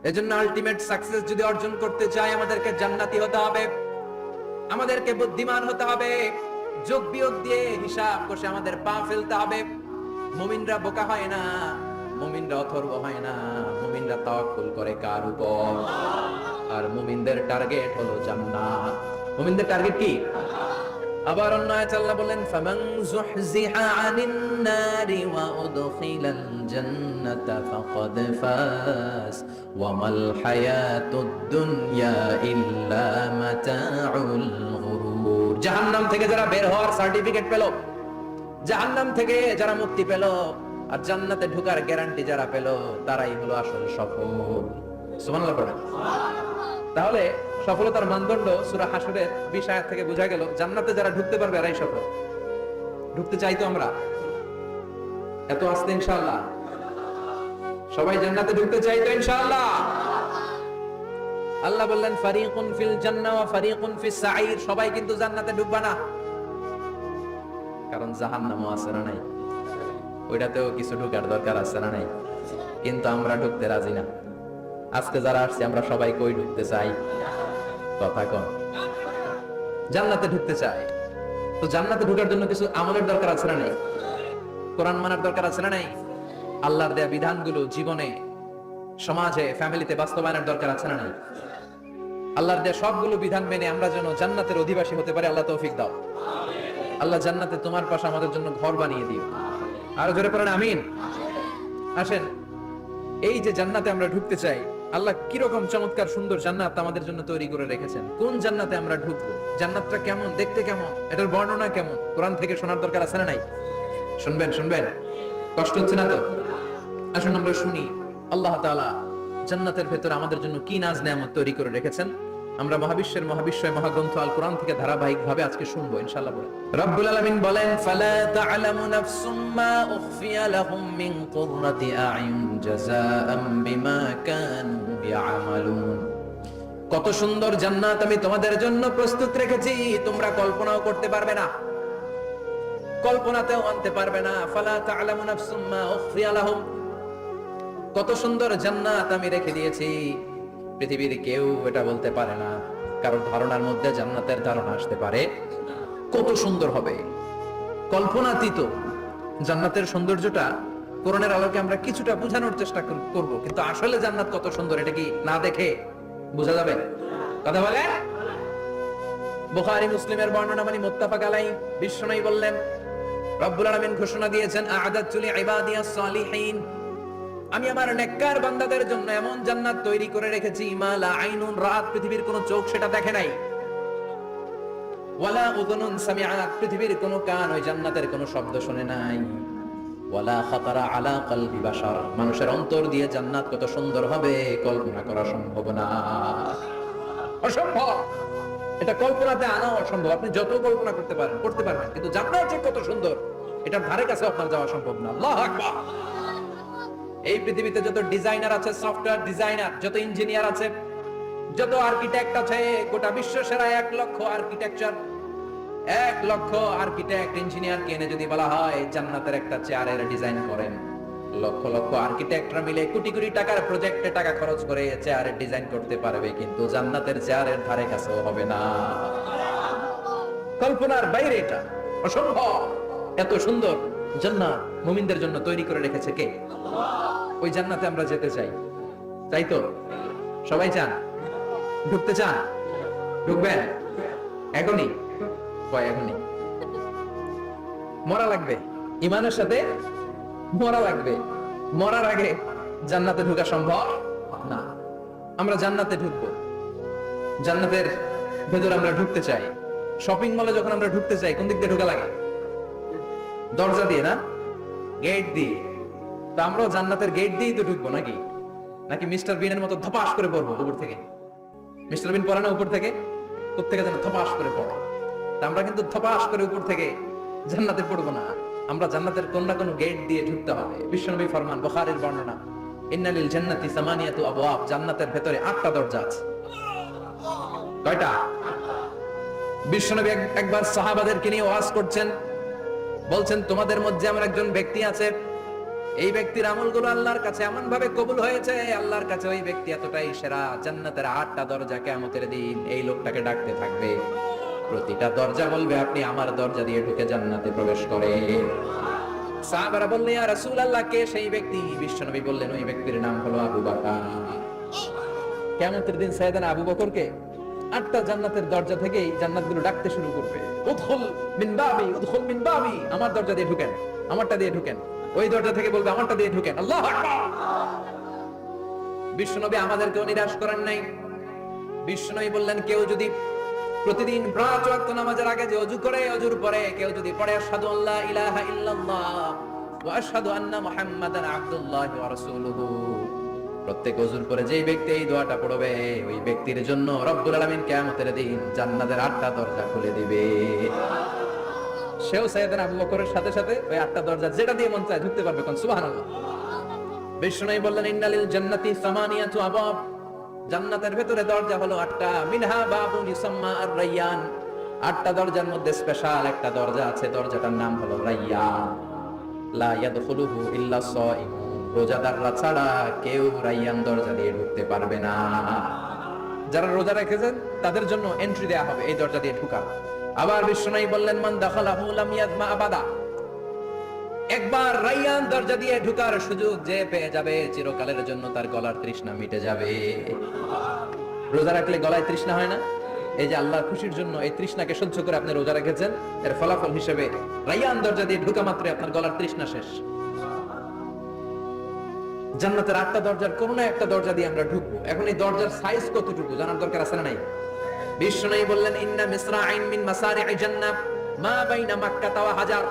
এজন্য ultimate success যদি অর্জন করতে চাই আমাদেরকে জান্নাতি হতে হবে, আমাদেরকে বুদ্ধিমান হতে হবে। যোগ বিয়োগ দিয়ে হিসাব কষে আমাদের পা ফেলতে হবে। মুমিনরা বোকা হয় না, মুমিনরা অথর্ব হয় না, মুমিনরা তাওয়াক্কুল করে কার উপর? আর মুমিনদের টার্গেট হলো জান্নাত। মুমিনদের টার্গেট কি? আবার অন্য আয়াতে আল্লাহ বলেন ফামান যুহজিহা আনিন নারি ওয়া উদখিলাল জান্নাতা ফাকাদ ফাজ ওয়া মাল হায়াতুদ দুনিয়া ইল্লা মাতাউল গুরুর। জাহান্নাম থেকে যারা বের হওয়ার সার্টিফিকেট পেল, জাহান্নাম থেকে যারা মুক্তি পেল, আর জান্নাতে ঢোকার গ্যারান্টি যারা পেল, তারাই হলো আসলে সফল। সুবহানাল্লাহ পড়েন। তাহলে সফলতার মানদণ্ড সূরা হাশরের 20 আয়াত থেকে বোঝা গেল, জান্নাতে যারা ঢুকতে পারবে এরাই সফল। ঢুকতে চাই তো আমরা? এত আস্তে ইনশাআল্লাহ সবাই জান্নাতে ঢুকতে চাই তো ইনশাআল্লাহ? আল্লাহ বললেন ফারিকুন ফিল জান্নাহ ওয়া ফারিকুন ফিস সাঈর। সবাই কিন্তু জান্নাতে ঢুকবে না, কারণ জাহান্নামও আছে না নাই? ওইটাতেও কিছু ঢোকার দরকার আছে না নাই? কিন্তু আমরা ঢুকতে রাজি না। আজকে যারা আসছে আমরা সবাই কই ঢুকতে চাই? কথা কন। জান্নাতে ঢুকতে চাই। তো জান্নাতে ঢোকার জন্য কিছু আমলের দরকার আছে না নাই? কোরআন মানার দরকার আছে না নাই? আল্লাহর দেয়া বিধানগুলো জীবনে, সমাজে, ফ্যামিলিতে বাস্তবায়নের দরকার আছে না নাই? আল্লাহর দেয়া সবগুলো বিধান মেনে আমরা যেন জান্নাতের অধিবাসী হতে পারি, আল্লাহ তৌফিক দাও। আল্লাহ জান্নাতে তোমার পাশে আমাদের জন্য ঘর বানিয়ে দিও। আরো জোরে পড়েন আমিন। আসেন, এই যে জান্নাতে আমরা ঢুকতে চাই, আল্লাহ কিরকম চমৎকার সুন্দর জান্নাত আমাদের জন্য তৈরি করে রেখেছেন। কোন জান্নাতে আমরা ঢুকবো, জান্নাতটা কেমন, দেখতে কেমন, এটার বর্ণনা কেমন, কোরআন থেকে শোনার দরকার আছে না নাই? শুনবেন শুনবেন, কষ্ট হচ্ছে না তো? আসুন আমরা শুনি আল্লাহ তাআলা জান্নাতের ভেতর আমাদের জন্য কি নাজ নেয়ামত তৈরি করে রেখেছেন। আমরা মহাবিশ্বের মহাবিশ্বয় মহাগ্রন্থ আল কোরআন থেকে ধারাবাহিকভাবে আজকে শুনবো ইনশাআল্লাহ। বলেন রব্বুল আলামিন বলেন ফালা তা'লামু নাফসুম মা উখফিয়া লাহুম মিন কুররাতি আ'য়ুন জাযাআম বিমা কানু ইয়া'মালুন। কত সুন্দর জান্নাত আমি তোমাদের জন্য প্রস্তুত রেখেছি, তোমরা কল্পনাও করতে পারবে না, কল্পনাতেও আনতে পারবে না। ফালা তা'লামু নাফসুম মা উখফিয়া লাহুম, কত সুন্দর জান্নাত আমি রেখে দিয়েছি, পৃথিবীর কেউ এটা বলতে পারে না। কারণ ধারণার মধ্যে জান্নাতের ধারণা আসতে পারে কত সুন্দর হবে, কল্পনাতীত। জান্নাতের সৌন্দর্যটা কোরআনের আলোকে আমরা কিছুটা বোঝানোর চেষ্টা করব, কিন্তু আসলে জান্নাত কত সুন্দর এটা কি না দেখে বোঝা যাবে? কথা বলে। বুখারী মুসলিমের বর্ণনা মানে মুত্তাফাক আলাইহি। বিশ্বনবী বললেন, রব্বুল আলামিন ঘোষণা দিয়েছেন আ'আদাতু লিইবাদিয়াস সালিহিন, আমি আমার নেককার বান্দাদের জন্য এমন জান্নাত তৈরি করে রেখেছি, মা লা আইনুন রাত, পৃথিবীর কোন চোখ সেটা দেখে নাই, ওয়ালা উযুনুন সামিআত, পৃথিবীর কোন কান ওই জান্নাতের কোন শব্দ শুনে নাই, ওয়ালা খাতারা আলা কলবি বাশার, মানুষের অন্তর দিয়ে জান্নাত কত সুন্দর হবে কল্পনা করা সম্ভব না, অসম্ভব। এটা কল্পনাতে আনা অসম্ভব। আপনি যত কল্পনা করতে পারেন করতে পারবেন, কিন্তু জান্নাত যে কত সুন্দর এটার ধারে কাছে আপনার যাওয়া সম্ভব না। আল্লাহু আকবার। এই পৃথিবীতে যত ডিজাইনার আছে, সফটওয়্যার ডিজাইনার, যত ইঞ্জিনিয়ার আছে, যত আর্কিটেক্ট আছে, গোটা বিশ্ব সেরা 1 লক্ষ আর্কিটেকচার, 1 লক্ষ আর্কিটেক্ট ইঞ্জিনিয়ারকে এনে যদি বলা হয় জান্নাতের একটা চেয়ারের ডিজাইন করেন, লক্ষ লক্ষ আর্কিটেক্টরা মিলে কোটি কোটি টাকার প্রজেক্টে টাকা খরচ করে চেয়ারের ডিজাইন করতে পারবে, কিন্তু জান্নাতের চেয়ারের ধারে কাছেও হবে না। কল্পনার বাইরে, এটা অসম্ভব। এত সুন্দর জান্নাত মুমিনদের জন্য তৈরি করে রেখেছে কে? ওই জান্নাতে আমরা যেতে চাই, তাই তো? সবাই চান? ঢুকতে চান? ঢুকবেন এখনই? কয় এখনই? মরা লাগবে, ঈমানের সাথে মরা লাগবে। মরার আগে জান্নাতে ঢোকা সম্ভব না। আমরা জান্নাতে ঢুকবো, জান্নাতের ভেতর আমরা ঢুকতে চাই। শপিং মলে যখন আমরা ঢুকতে চাই কোন দিক দিয়ে ঢোকা লাগে? দরজা দিয়ে না, গেট দিয়ে। তো আমরাও জান্নাতের গেট দিয়েই তো ঢুকবো নাকি? নাকি মিস্টার বিনের মতো ধপাস করে পড়বো উপর থেকে? মিস্টার বিন পড়ে না উপর থেকে? কোত্থেকে যেন ধপাস করে পড়ে। তা আমরা কিন্তু ধপাস করে উপর থেকে জান্নাতে পড়বো না, আমরা জান্নাতের কোন না কোন গেট দিয়ে ঢুকতে হবে। বিশ্বনবী ফরমান, বুখারীর বর্ণনা, ইন্নালিল জান্নাতি সামানিয়াতু আবওয়াব, জান্নাতের ভেতরে 8টা দরজা আছে। কয়টা? বিশ্বনবী একবার সাহাবাদেরকে নিয়ে ওয়াজ করছেন, বলছেন তোমাদের মধ্যে এমন একজন ব্যক্তি আছে এই ব্যক্তির আমলগুলো আল্লাহর কাছে এমন ভাবে কবুল হয়েছে, আল্লাহর কাছে ওই ব্যক্তি এতটাই সেরা, জান্নাতের 8টা দরজা কিয়ামতের দিন এই লোকটাকে ডাকতে থাকবে। প্রতিটা দরজা বলবে আপনি আমার দরজা দিয়ে ঢুকে জান্নাতে প্রবেশ করেন। সাহাবারা বললেন ইয়া রাসূলুল্লাহ, কে সেই ব্যক্তি? বিশ্বনবী বললেন ওই ব্যক্তির নাম হলো আবু বকর। কিয়ামতের দিন সাইয়েদনা আবু বকরকে 8টা জান্নাতের দরজা থেকেই জান্নাতগুলো ডাকতে শুরু করবে, উদখুল মিন বাবি, উদখুল মিন বাবি, আমার দরজা দিয়ে ঢুকেন, আমারটা দিয়ে ঢুকেন। ওই দরজা থেকে বলবে আমারটা দিয়ে ঢুকেন। আল্লাহু আকবার। বিশ্বনবী আমাদেরকেও নিরাশ করেন নাই। বিশ্বনবী বললেন কেউ যদি প্রতিদিন 5 ওয়াক্ত নামাজের আগে যে ওযু করে, ওযুর পরে কেউ যদি পড়ে আশহাদু আল্লা ইলাহা ইল্লাল্লাহ ওয়া আশহাদু আন্না মুহাম্মাদান আবদুল্লাহি ওয়া রাসূলুহু, প্রত্যেক ওযুর পরে যেই ব্যক্তি এই দোয়াটা পড়বে ওই ব্যক্তির জন্য রব্বুল আলামিন কিয়ামতের দিন জান্নাতের 8টা দরজা খুলে দিবে। সেও সাইয়েদনা আবু বকরের সাথে সাথে ওই 8টা দরজা যেটা দিয়ে মন চায় ঢুকতে পারবে। কোন সুবহানাল্লাহ। বিশ্বনবী বললেন ইন্নালিল জান্নাতি সামানিয়াতু আবাব, জান্নাতের ভেতরে দরজা হলো 8টা। মিনহা বাবুন ইউসাম্মা আর-রায়্যান, 8টা দরজার মধ্যে স্পেশাল একটা দরজা আছে, দরজাটার নাম হলো রায়্যান। লা ইয়াদখুলুহু ইল্লা সাইমুন, রোজাদাররা ছাড়া কেউ রায়্যান দরজা দিয়ে ঢুকতে পারবে না। যারা রোজা রেখেছেন তাদের জন্য এন্ট্রি দেয়া হবে এই দরজা দিয়ে ঢোকা। আবার বিশ্বনবী বললেন মান দাখালাহু লাম ইয়াদমা আবাদা, একবার রায়্যান দরজা দিয়ে ঢোকার সুযোগ যে পেয়ে যাবে চিরকালের জন্য তার গলার তৃষ্ণা মিটে যাবে। রোজা রাখলে গলায় তৃষ্ণা হয় না? এই যে আল্লাহর খুশির জন্য এই তৃষ্ণাকে সহ্য করে আপনি রোজা রেখেছেন, এর ফলাফল হিসেবে রায়্যান দরজা দিয়ে ঢোকা মাত্রই আপনার গলার তৃষ্ণা শেষ। জান্নাতের 8টা দরজার কোন না একটা দরজা দিয়ে আমরা ঢুকবো। এখন এই দরজার সাইজ কতটুকু জানার দরকার আছে না নাই? বিশ্বনবী বললেন ইন্না মিসরাইন মিন মাসারি'i জান্নাহ মা বাইনা মাক্কা ওয়া হাজার,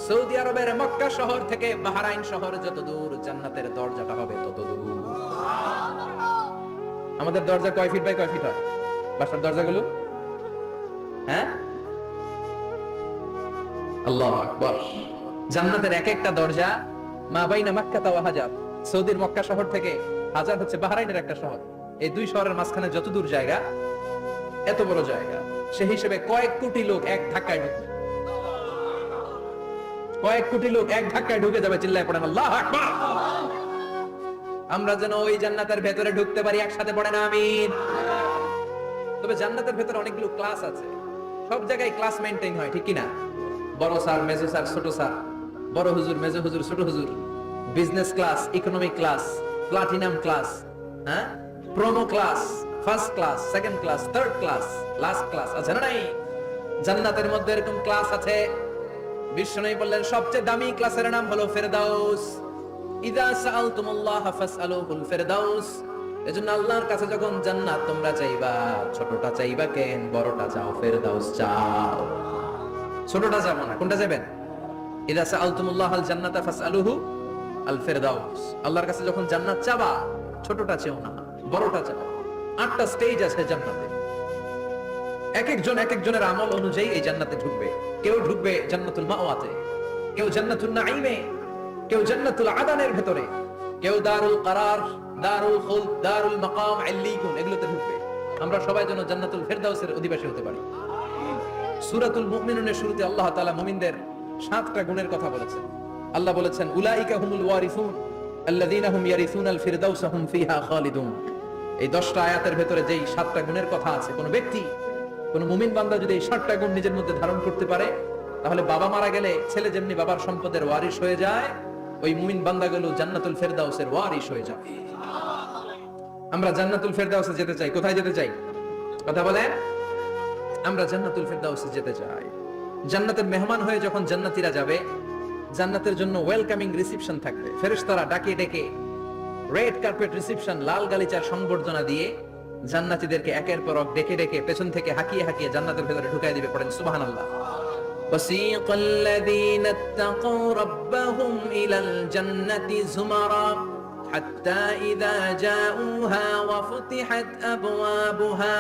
সৌদি আরবের মক্কা শহর থেকে বাহরাইন শহর যত দূর, জান্নাতের দরজাটা হবে তত দূর। আমাদের দরজা কয় ফিট বাই কয় ফিট হয় বাসার দরজাগুলো? হ্যাঁ, আল্লাহু আকবার। জান্নাতের এক একটা দরজা মা বাইনা মাক্কা ওয়া হাজার, সৌদির মক্কা শহর থেকে হাজার হচ্ছে বাহরাইনের একটা শহর, এই দুই শহরের মাঝখানে যত দূর জায়গা, এত বড় জায়গা, সেই হিসেবে কয়েক কোটি লোক এক ধাক্কায় ঢুকবে। কয়েক কোটি লোক এক ধাক্কায় ঢুকে যাবে। চিল্লায় পড়েন আল্লাহু আকবার। আমরা যেন ওই জান্নাতের ভেতরে ঢুকতে পারি, একসাথে পড়েন আমিন। তবে জান্নাতের ভেতরে অনেকগুলো ক্লাস আছে, সব জায়গায় ক্লাস মেইনটেইন হয়, ঠিক কি না? বড় স্যার, মেজো স্যার, ছোট স্যার, বড় হুজুর, মেজো হুজুর, ছোট হুজুর, business class, economic class, platinum class, হ্যাঁ, promo class, first class, second class, third class, last class আছে না নাই? জান্নাতের মধ্যে এরকম ক্লাস আছে। বিশ্বনবী বললেন সবচেয়ে দামি ক্লাসের নাম হলো ফেরদাউস। ইযা সাআলতুমুল্লাহ ফাসআলুহুল ফেরদাউস, এজন্য আল্লাহর কাছে যখন জান্নাত তোমরা চাইবা, ছোটটা চাইবা কেন, বড়টা চাও, ফেরদাউস চাও। ছোটটা চাবো না, কোনটা চাইবেন? ইযা সাআলতুমুল্লাহাল জান্নাতা ফাসআলুহু আল ফেরদাউস, আল্লাহর কাছে যখন জান্নাত চাবা ছোটটা চেও না, বড়টা চাও। 8টা স্টেজ আছে জান্নাতে, এক একজনের আমল অনুযায়ী এই জান্নাতে ঢুকবে। কেউ ঢুকবে জান্নাতুল মাওয়াতে, কেউ জান্নাতুল নাঈমে, কেউ জান্নাতুল আদানের ভেতরে, কেউ দারুল করার, দারুল খুলদ, দারুল মাকাম, আল্লিকুন, এগুলোতে ঢুকবে। আমরা সবাই যেন জান্নাতুল ফেরদাউসের অধিবাসী হতে পারি। সূরাতুল মুমিনুনের শুরুতে আল্লাহ তাআলা মুমিনদের 7টা গুণের কথা বলেছেন। আল্লাহ বলেছেন উলাইকা হুমুল ওয়ারিসুন আল্লাযীনা হুম ইয়ারিসুনাল ফিরদাউস হুম ফিহা খালিদুন। এই 10টা আয়াতের ভেতরে যেই 7টা গুণের কথা আছে, কোন ব্যক্তি, কোন মুমিন বান্দা যদি এই 7টা গুণ নিজের মধ্যে ধারণ করতে পারে, তাহলে বাবা মারা গেলে ছেলে যেমনি বাবার সম্পদের ওয়ারিশ হয়ে যায়, ওই মুমিন বান্দাগুলো জান্নাতুল ফেরদাউসের ওয়ারিশ হয়ে যায়। আমরা জান্নাতুল ফেরদাউসে যেতে চাই। কোথায় যেতে চাই? কথা বলেন। আমরা জান্নাতুল ফেরদাউসে যেতে চাই। জান্নাতের মেহমান হয়ে যখন জান্নাতীরা যাবে, জান্নাতের জন্য ওয়েলকামিং রিসেপশন থাকবে। ফেরেশতারা ডাকে ডেকে রেড কার্পেট রিসেপশন, লাল গালিচার সংবর্ধনা দিয়ে জান্নাতীদেরকে একের পর এক ডেকে ডেকে পেছন থেকে হাঁকিয়ে হাঁকিয়ে জান্নাতের ভেতরে ঢুকাই দিবে। পড়েন সুবহানাল্লাহ। وسيق الذين اتقوا ربهم إلى الجنة زمرا حتى إذا جاءوها وفتحت أبوابها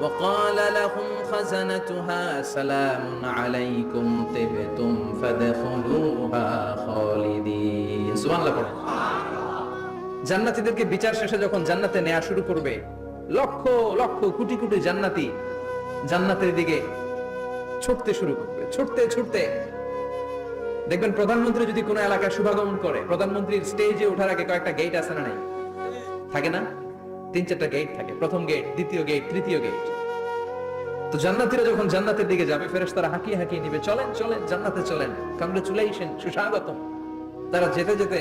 وقال لهم خزنتها سلام عليكم طبتم فادخلوها خالدين। সুবহানাল্লাহ। জান্নাতীদেরকে বিচার শেষে যখন জান্নাতে নেওয়া শুরু করবে, লক্ষ লক্ষ কোটি কোটি জান্নাতি জান্নাতের দিকে ছুটতে শুরু করবে। ছুটতে ছুটতে দেখবেন প্রধানমন্ত্রী যদি কোনো এলাকায় শুভাগমন করে, প্রধানমন্ত্রীর স্টেজে ওঠার আগে কয়েকটা গেট আছে না নাই? থাকে না? 3-4টা গেট থাকে। প্রথম গেট, দ্বিতীয় গেট, তৃতীয় গেট। তো জান্নাতীরা যখন জান্নাতের দিকে যাবে, ফেরেশতারা হাঁকিয়ে হাঁকিয়ে নিবে, চলেন চলেন জান্নাতে চলেন, কংগ্রেচুলেশন, সুস্বাগতম। তারা যেতে যেতে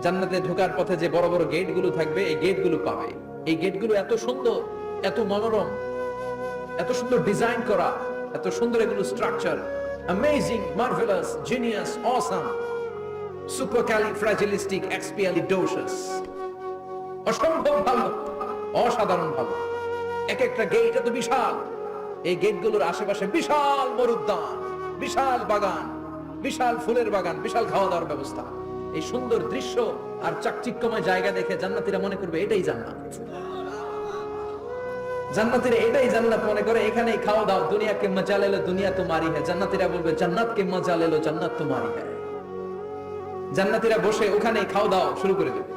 জান্নাতে ঢোকার পথে যে বড় বড় গেট গুলো থাকবে, এই গেট গুলো পাবে। এই গেট গুলো এত সুন্দর, এত মনোরম, এত সুন্দর ডিজাইন করা, এত সুন্দর এগুলো structure, amazing, marvellous, genius, awesome, supercalifragilisticexpialidocious, অসম্ভব ভালো, অসাধারণ ভালো। এক একটা গেট এত বিশাল। এই গেটগুলোর আশেপাশে বিশাল মরুদ্যান, বিশাল বাগান, বিশাল ফুলের বাগান, বিশাল খাওয়া দাওয়ার ব্যবস্থা। এই সুন্দর দৃশ্য আর চাকচিক্যময় জায়গা দেখে জান্নাতীরা মনে করবে এটাই জান্নাত। জান্নাতীরা এটাই জান্নাত মনে করে, এখানেই খাওয়া দাও। দুনিয়া কে মজা লে লো, দুনিয়া তোমারি হ্যায়। জান্নাতীরা বলবে জান্নাত কে মজা লে লো, জান্নাত তোমারি হ্যায়। জান্নাতীরা বসে ওখানেই খাওয়া দাও শুরু করে দেবে।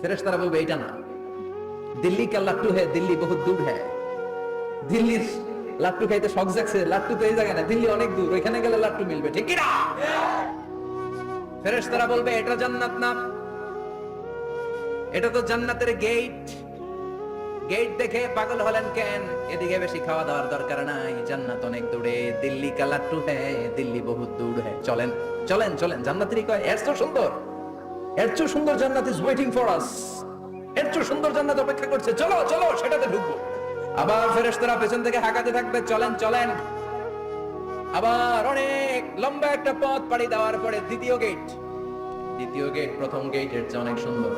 ফেরেশতারা বলবে এটা না, দিল্লি কা লাট্টু হ্যায়, দিল্লি বহুত দূর হ্যায়। দিল্লির লাট্টু খাইতে শখ জাগছে, লাট্টু তো এই জায়গায় না, দিল্লি অনেক দূর, ওইখানে গেলে লাট্টু মিলবে, ঠিক কি না? ফেরেশতারা বলবে এটা জান্নাত না, এটা তো জান্নাতের গেট। গেট দেখে পাগল হলেন কেন? এদিকে বেশি খাওয়া দাওয়ার দরকার নাই, জান্নাত অনেক দূরে। দিল্লি কা লাট্টু হ্যায়, দিল্লি বহুত দূর হ্যায়। চলেন চলেন চলেন। জান্নাতেরই কয় এর চেয়ে সুন্দর, এর চেয়ে সুন্দর জান্নাত ইজ ওয়েটিং ফর আস। এর চেয়ে সুন্দর জান্নাত অপেক্ষা করছে, চলো চলো সেটাতে ঢুকবো। আবার ফেরেশতারা পেছন থেকে হাঁকাতে থাকবে, চলেন চলেন। আবার অনেক লম্বা একটা পথ পাড়ি দেওয়ার পরে দ্বিতীয় গেট। দ্বিতীয় গেট প্রথম গেটের চেয়ে অনেক সুন্দর।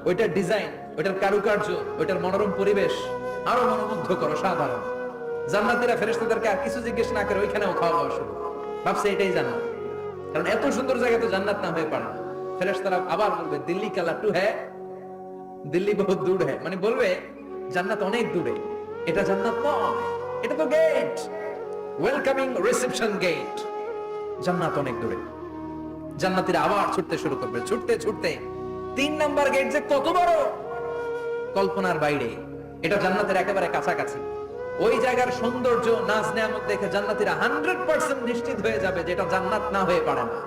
ওইটার ডিজাইন, ওইটার কারুকার্য, ওইটার মনোরম পরিবেশ আরো মনোমুগ্ধকর, সাধারণ। জান্নাতীরা ফেরেশতাদেরকে আর কিছু জিজ্ঞেস না করে ওইখানেও খাওয়া দাওয়া শুরু। ভাবছে এটাই জান্নাত, কারণ এত সুন্দর জায়গা তো জান্নাত না হয়ে পারে না। ফেরেশতারা আবার বলবে দিল্লি কা লাট্টু হ্যায়, দিল্লি বহুত দূর হ্যায়। মানে বলবে জান্নাত অনেক দূরে, এটা জান্নাত নয়, এটা তো গেট, ওয়েলকামিং রিসেপশন গেট। জান্নাত অনেক দূরে। জান্নাতীরা আবার ছুটতে শুরু করবে, ছুটতে ছুটতে 3 নাম্বার গেট যে কত বড়, কল্পনার বাইরে। এটা জান্নাতের একেবারে কাছাকাছি। ওই জায়গার সৌন্দর্য, নাজ নেয়ামত দেখে জান্নাতীরা 100% নিশ্চিত হয়ে যাবে যে এটা জান্নাত না হয়ে পারে না।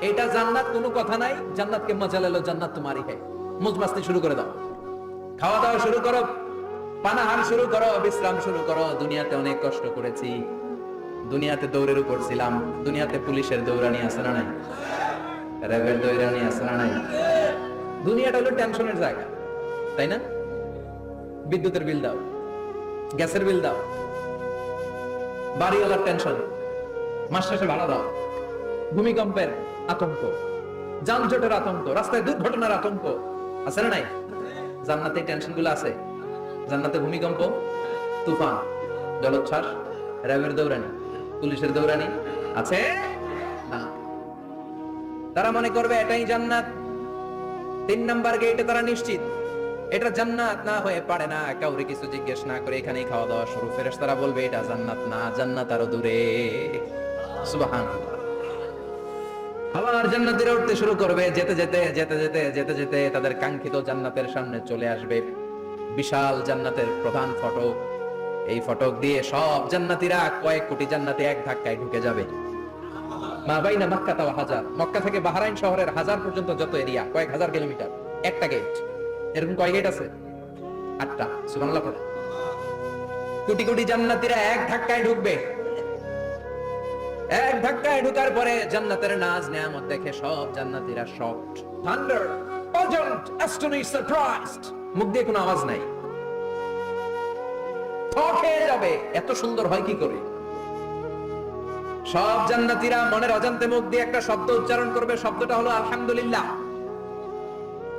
এটা জান্নাত, কোনো কথা নাই। জান্নাতকে মজা লেলো, জান্নাত তোমারই হ্যায়। মুজ মাস্তি শুরু করে দাও, খাওয়া দাওয়া শুরু করো, পানাহার শুরু করো, বিশ্রাম শুরু করো। দুনিয়াতে অনেক কষ্ট করেছি, দুনিয়াতে দৌড়ের উপর ছিলাম, দুনিয়াতে পুলিশের দৌড়ানি আছে না নাই, র্যাবের দৌড়ানি আছে না নাই। দুনিয়াটা হলো টেনশনের জায়গা, তাই না? বিদ্যুতের বিল দাও, গ্যাসের বিল দাও, বাড়িওয়ালার টেনশন, মাস শেষে ভাড়া দাও, ভূমিকম্পের আতঙ্ক, যানজটের আতঙ্ক, রাস্তায় দুর্ঘটনার আতঙ্ক আছে না নাই? জান্নাতে টেনশন গুলো আছে। জান্নাতে ভূমিকম্প, তুফান, জলোচ্ছ্বাস, র্যাবের দৌড়ানি, পুলিশের দৌড়ানি আছে না। তারা মনে করবে এটাই জান্নাত। 3 নাম্বার গেটে তারা নিশ্চিত এটা জান্নাত না হয়ে পারে না। কাউরে কিছু জিজ্ঞেস না করে এখানেই খাওয়া দাওয়া শুরু। ফেরেশতারা বলবে এটা জান্নাত না, জান্নাত আরো দূরে। সুবহানাল্লাহ। আবার জান্নাতীরা উঠতে শুরু করবে, যেতে যেতে যেতে যেতে যেতে যেতে তাদের কাঙ্ক্ষিত জান্নাতের সামনে চলে আসবে। বিশাল জান্নাতের প্রধান ফটক। এই ফটক দিয়ে সব জান্নাতীরা, কয়েক কোটি জান্নাতি এক ধাক্কায় ঢুকে যাবে। মা বাইনা মক্কা ওয়া হাজার, মক্কা থেকে বাহরাইন শহরের হাজার পর্যন্ত যত এরিয়া, কয়েক হাজার কিলোমিটার, একটা গেট। এরকম কয় গেট আছে? 8টা। সুবহানাল্লাহ পড়ে। কোটি কোটি জান্নাতীরা এক ধাক্কায় ঢুকবে। এক ধাক্কায় ঢোকার পরে জান্নাতের নাজ নেয়ামত দেখে সব জান্নাতীরা shocked, thunder, puzzled, astonished, surprised. মুখ দিয়ে কোনো আওয়াজ নাই, থ খেয়ে যাবে। এত সুন্দর হয় কি করে? সব জান্নাতীরা মনের অজান্তে মুখ দিয়ে একটা শব্দ উচ্চারণ করবে। শব্দটা হলো আলহামদুলিল্লাহ।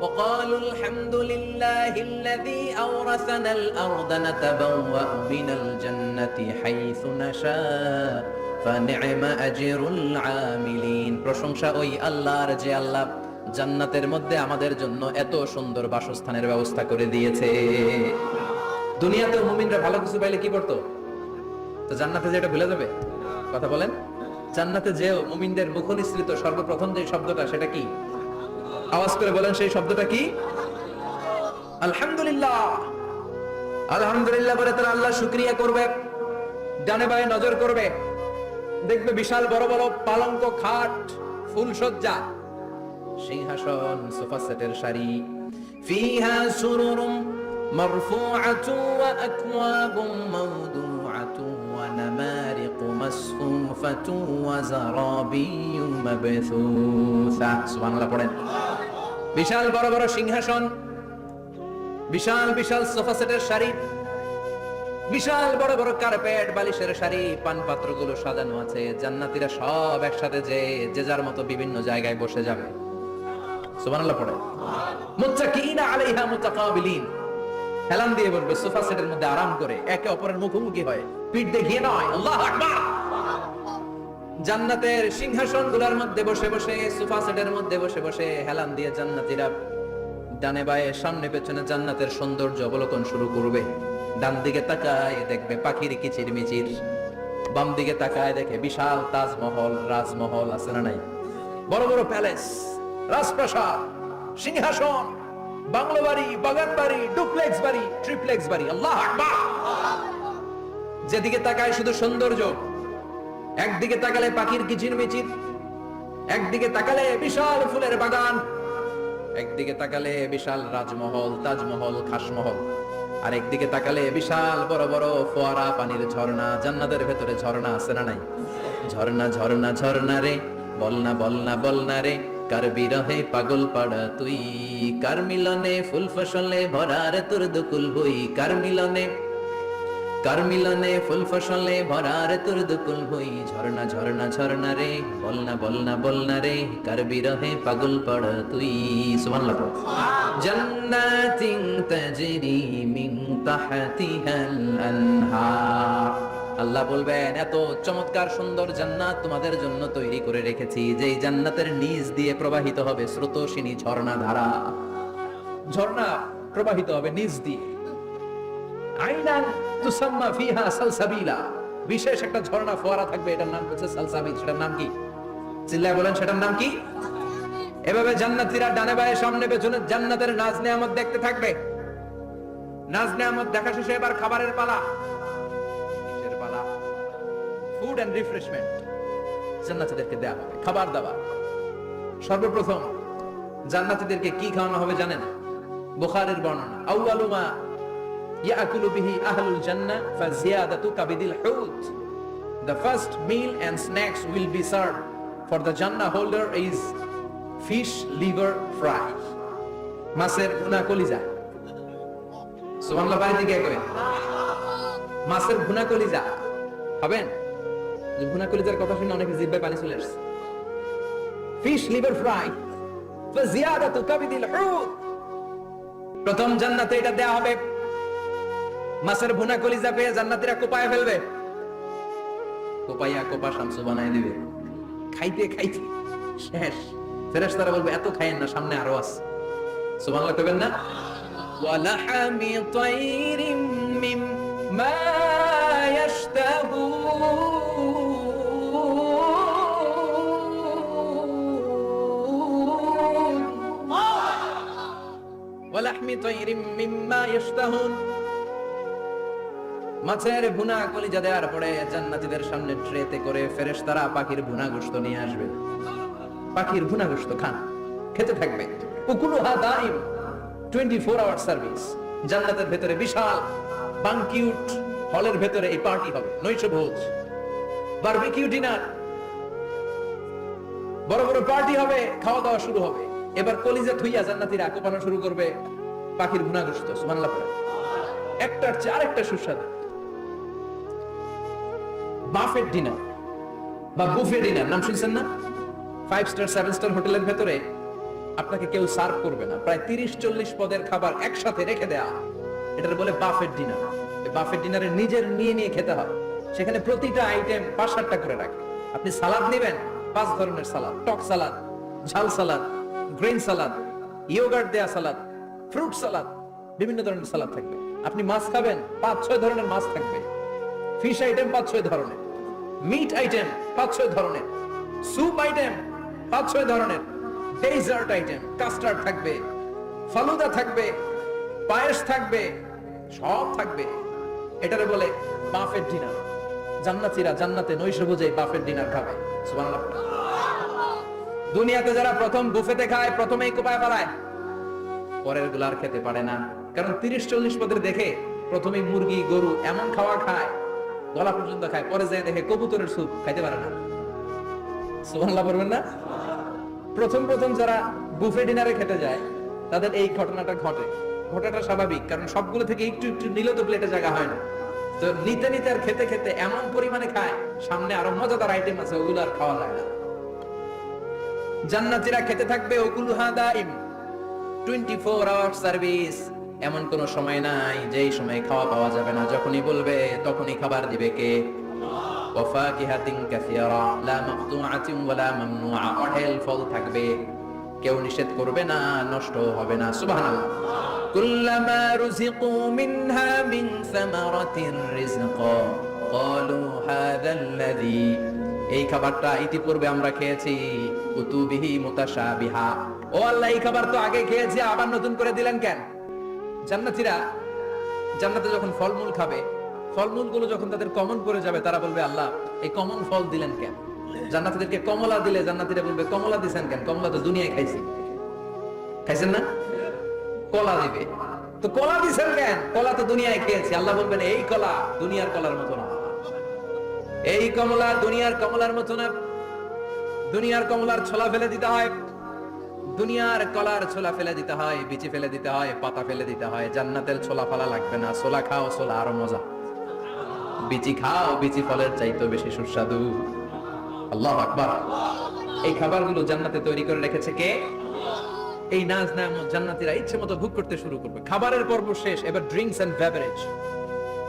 وقالوا الحمد لله الذي أورثنا الأرض نتبوأ من الجنة حيث نشاء فنعم أجر العاملين। প্রশংসা ওই আল্লাহর যে আল্লাহ জান্নাতের মধ্যে আমাদের জন্য এত সুন্দর বাসস্থানের ব্যবস্থা করে দিয়েছে। দুনিয়াতেও মুমিনরা ভালো কিছু পাইলে কি করতো? তো জান্নাতে যেটা ভুলে যাবে? কথা বলেন। জান্নাতে যেও মুমিনদের মুখ নিঃসৃত সর্বপ্রথম যে শব্দটা, সেটা কি? আওয়াজ করে বলেন, সেই শব্দটা কি? আলহামদুলিল্লাহ। আলহামদুলিল্লাহ বলে তারা আল্লাহ শুকরিয়া করবে, ডানে বায়ে নজর করবে, দেখবে বিশাল বড় বড় পালঙ্ক, খাট, ফুলসজ্জা, সিংহাসন, সোফা সেটের সারি। ফিহা সুরুরুম মারফুআতুন ওয়া আকওয়াবুম মাওদুআতুন ওয়া নামারিকু মাসফুফাতুন ওয়া যারাবিয়্যু মাবথুসা। সুবহানাল্লাহ পড়েন। বিশাল বড় বড় সিংহাসন, বিশাল বিশাল সোফা সেটের সারি, বিশাল বড় বড় কার্পেট, বালিশের সারি, পানপাত্রগুলো সাজানো আছে। জান্নাতীরা সব একসাথে যে যার মতো বিভিন্ন জায়গায় বসে যাবে। সুবহানাল্লাহ পড়ে। মুত্তাকিনা আলাইহা মুতাকাবিলিন, হেলান দিয়ে বলবে সোফা সেটের মধ্যে আরাম করে, একে অপরের মুখোমুখি হয়, পিঠ দেখিয়ে নয়। আল্লাহু আকবার। জান্নাতের সিংহাসনগুলোর মধ্যে বসে বসে, সোফা সেটের মধ্যে বসে বসে হেলান দিয়ে জান্নাতীরা ডানে বায়ে সামনে পেছনে জান্নাতের সৌন্দর্য অবলোকন শুরু করবে। ডান দিকে তাকায় দেখবে পাখির কিচিরমিচির, বাম দিকে তাকায় দেখে বিশাল তাজমহল, রাজমহল আছে না নাই, বড় বড় প্যালেস, রাজপ্রাসাদ, সিংহাসন, বাংলো বাড়ি, বাগান বাড়ি, ডুপ্লেক্স বাড়ি, ট্রিপ্লেক্স বাড়ি। আল্লাহু আকবার। যেদিকে তাকায় শুধু সৌন্দর্য। একদিকে তাকালে পাখির কিচিরমিচির, একদিকে তাকালে বিশাল ফুলের বাগান, একদিকে তাকালে বিশাল রাজমহল, তাজমহল, খাসমহল, আর একদিকে তাকালে বিশাল বড় বড় ফোয়ারা, পানির ঝর্ণা। জান্নাতের ভেতরে ঝর্ণা আছে না নাই? ঝর্ণা ঝর্ণা ঝর্ণা রে, বলনা বলনা বলনা রে, কার বিরহে পাগল পাড়া তুই, কার মিলনে ফুল ফসলে ভরা রে তোর দুকুল বই, কার মিলনে ফুল ফসলে ভরা রে তোর দুকুল বই। ঝর্ণা ঝর্ণা ঝর্ণা রে, বলনা বলনা বলনা রে, কার বিরহে পাগল পাড়া তুই। সুবহানাল্লাহ। জান্নাতিন তাজরি মিন তাহতিহাল আনহার। আল্লাহ বলবেন, এত চমৎকার সুন্দর জান্নাত তোমাদের জন্য তৈরি করে রেখেছি, যেই জান্নাতের নিচ দিয়ে প্রবাহিত হবে স্রোতস্বিনী ঝর্ণা ধারা। ঝর্ণা প্রবাহিত হবে নিচ দিয়ে। আইনান তুসাম্মা ফিহা সালসাবিলা, বিশেষ একটা ঝর্ণা ফোয়ারা থাকবে, এটার নাম হচ্ছে সালসাবিল। সেটার নাম কি? চিল্লায় বলেন, সেটার নাম কি? এভাবে জান্নাতীরা ডানে বায়ে সামনে পেছনে জান্নাতের নাজ নেয়ামত দেখতে থাকবে। নাজ নেয়ামত দেখা শেষে এবার খাবারের পালা। কিসের পালা? ফুড এন্ড রিফ্রেশমেন্ট জান্নাতীদেরকে দেয়া হবে, খাবার দাবার। সর্বপ্রথম জান্নাতীদেরকে কি খাওয়ানো হবে জানেন? বুখারীর বর্ণনা, আউয়ালু মা ইয়াকুলু বিহি আহলুল জান্নাহ ফাজিয়াদাতু কাবিদিল হুত। The first meal and snacks will be served for the Jannah holder is fish liver fry, মাছের ভুনা কলিজা। সুবহানাল্লাহ। বাড়িতে গিয়ে কই মাছের ভুনা কলিজা খাবেন? যে ভুনা কলিজার কথা শুনে অনেকে জিহ্বায় পানি চলে আসছে। ফিশ লিভার ফ্রাই ফাজিয়াদাতু কাবিদিল হুত। প্রথম জান্নাতে এটা দেয়া হবে। মাছের ভুনা কলিজা পেয়ে জান্নাতীরা কোপায় ফেলবে, কোপাইয়া কোপা শামসু বানায় দিবে। খাইতে খাইতে শেষ। ফেরেশতারা বলবে, এত খাইয়েন না, সামনে আরো আছে। সুবহানাল্লাহ কইবেন না? ওয়ালাহামি তাইরিম মিম্মা ইয়াশতাহুন, ওয়ালাহমি তাইরিম মিম্মা ইয়াশতাহুন। মাছের ভুনা কলিজা দেওয়ার পরে জান্নাতীদের সামনে ট্রেতে করে ফেরেশতারা পাখির ভুনা গোশত নিয়ে আসবে। পাখির ভুনা গোশত খান, খেতে থাকবে। উকুলুহা দাইম, 24 আওয়ার সার্ভিস। জান্নাতের ভেতরে বিশাল বানকিউট হলের ভেতরে এই পার্টি হবে, নৈশভোজ, বারবিকিউ ডিনার, বড় বড় পার্টি হবে, খাওয়া দাওয়া শুরু হবে। এবার কলিজা থুইয়া জান্নাতীরা কোপানো শুরু করবে পাখির ভুনা গোশত। সুবহানাল্লাহ পড়ে। একটার চেয়ে আরেকটা সুস্বাদু। বাফেট ডিনার বা বুফে ডিনার নাম শুনছেন না? 5 স্টার 7 স্টার হোটেলের ভেতরে আপনাকে কেউ সার্ভ করবে না, প্রায় 30-40 পদের খাবার একসাথে রেখে দেয়া, এটার বলে বাফেট ডিনার। এই বাফেট ডিনারে নিজের নিয়ে নিয়ে খেতে হয়। সেখানে প্রতিটা আইটেম 5-7টা করে রাখে। আপনি সালাদ নেবেন, 5 ধরনের সালাদ, টক সালাদ, ঝাল সালাদ, গ্রিন সালাদ, ইয়োগার্ট দেয়া সালাদ, ফ্রুট সালাদ, বিভিন্ন ধরনের সালাদ থাকবে। আপনি মাছ খাবেন, 5-6 ধরনের মাছ থাকবে। ফিশ আইটেম 5-6 ধরনের, মিট আইটেম 5-6 ধরনের, স্যুপ আইটেম 5-6 ধরনের, ডেজার্ট আইটেম, কাস্টার্ড থাকবে, ফালুদা থাকবে, পায়েস থাকবে, সব থাকবে। এটারে বলে বাফেট ডিনার। জান্নাতীরা জান্নাতে নৈশভোজে বাফেট ডিনার খাবে। সুবহানাল্লাহ। দুনিয়াতে যারা প্রথম বুফেতে খায় প্রথমেই কোপায় পালায়, পরের গুলো আর খেতে পারে না। কারণ 30-40 পদের দেখে প্রথমেই মুরগি গরু এমন খাওয়া খায়, গলা পর্যন্ত খায়, পরে যায় দেখে কবুতরের স্যুপ খাইতে পারে না। সুবহানাল্লাহ বলবেন না? প্রথম প্রথম যারা বুফে ডিনারে খেতে যায় তাদের এই ঘটনাটা ঘটে। ঘটাটা স্বাভাবিক, কারণ সবগুলো থেকে একটু একটু নিলে তো প্লেটে জায়গা হয় না। তো নিতে নিতে আর খেতে খেতে এমন পরিমাণে খায়, সামনে আরো মজাদার আইটেম আছে, ওগুলো আর খাওয়া যায় না। জান্নাতীরা খেতে থাকবে ওকুলুহা দাইম, 24 আওয়ার সার্ভিস। এমন কোন সময় নাই যেই সময় খাওয়া পাওয়া যাবে না। যখনই বলবে তখনই খাবার দিবে কে? ওয়াফাকিহাতিন কাসীরা লা মাকতুআতিন ওয়ালা মামনুআ, অঢেল ফল থাকবে, কেউ নিষেধ করবে না, নষ্ট হবে না। সুবহানাল্লাহ। কুল্লামা রুজিকু মিনহা মিন সামারাতির রিজকা ক্বালু হাযাল্লাযী, এই খাবারটা ইতিপূর্বে আমরা খেয়েছি, কুতুবিহি মুতাশাবিহা, ও আল্লাহ এই খাবার তো আগে খেয়েছি, আবার নতুন করে দিলেন কেন? জান্নাতীরা জান্নাতে যখন ফলমূল খাবে, ফলমূলগুলো যখন তাদের কমন পড়ে যাবে, তারা বলবে আল্লাহ এই কমন ফল দিলেন কেন? জান্নাতীদেরকে কমলা দিলে জান্নাতীরা বলবে কমলা দিবেন কেন? কমলা তো দুনিয়ায় খাইছি। খাইছেন না? কলা দিবে, তো কলা দিবেন কেন? কলা তো দুনিয়ায় খেয়েছি। আল্লাহ বলবেন এই কলা দুনিয়ার কলার মতো না, এই কমলা দুনিয়ার কমলার মতো না। দুনিয়ার কমলার ছোলা ফেলে দিতে হয়, দুনিয়ার কলার ছোলা ফেলে দিতে হয়, বিচি ফেলে দিতে হয়, পাতা ফেলে দিতে হয়। জান্নাতের ছোলা ফালা লাগবে না, ছোলা খাও, ছোলা আরো মজা। বিচি খাও, বিচি ফলের চাইতে বেশি সুস্বাদু। আল্লাহু আকবার। এই খাবারগুলো জান্নাতে তৈরি করে রেখেছে কে? এই নাজ নেয়ামত জান্নাতীরা ইচ্ছে মতো ভোগ করতে শুরু করবে। খাবারের পর্ব শেষ, এবার ড্রিঙ্কস এন্ড বেভারেজ,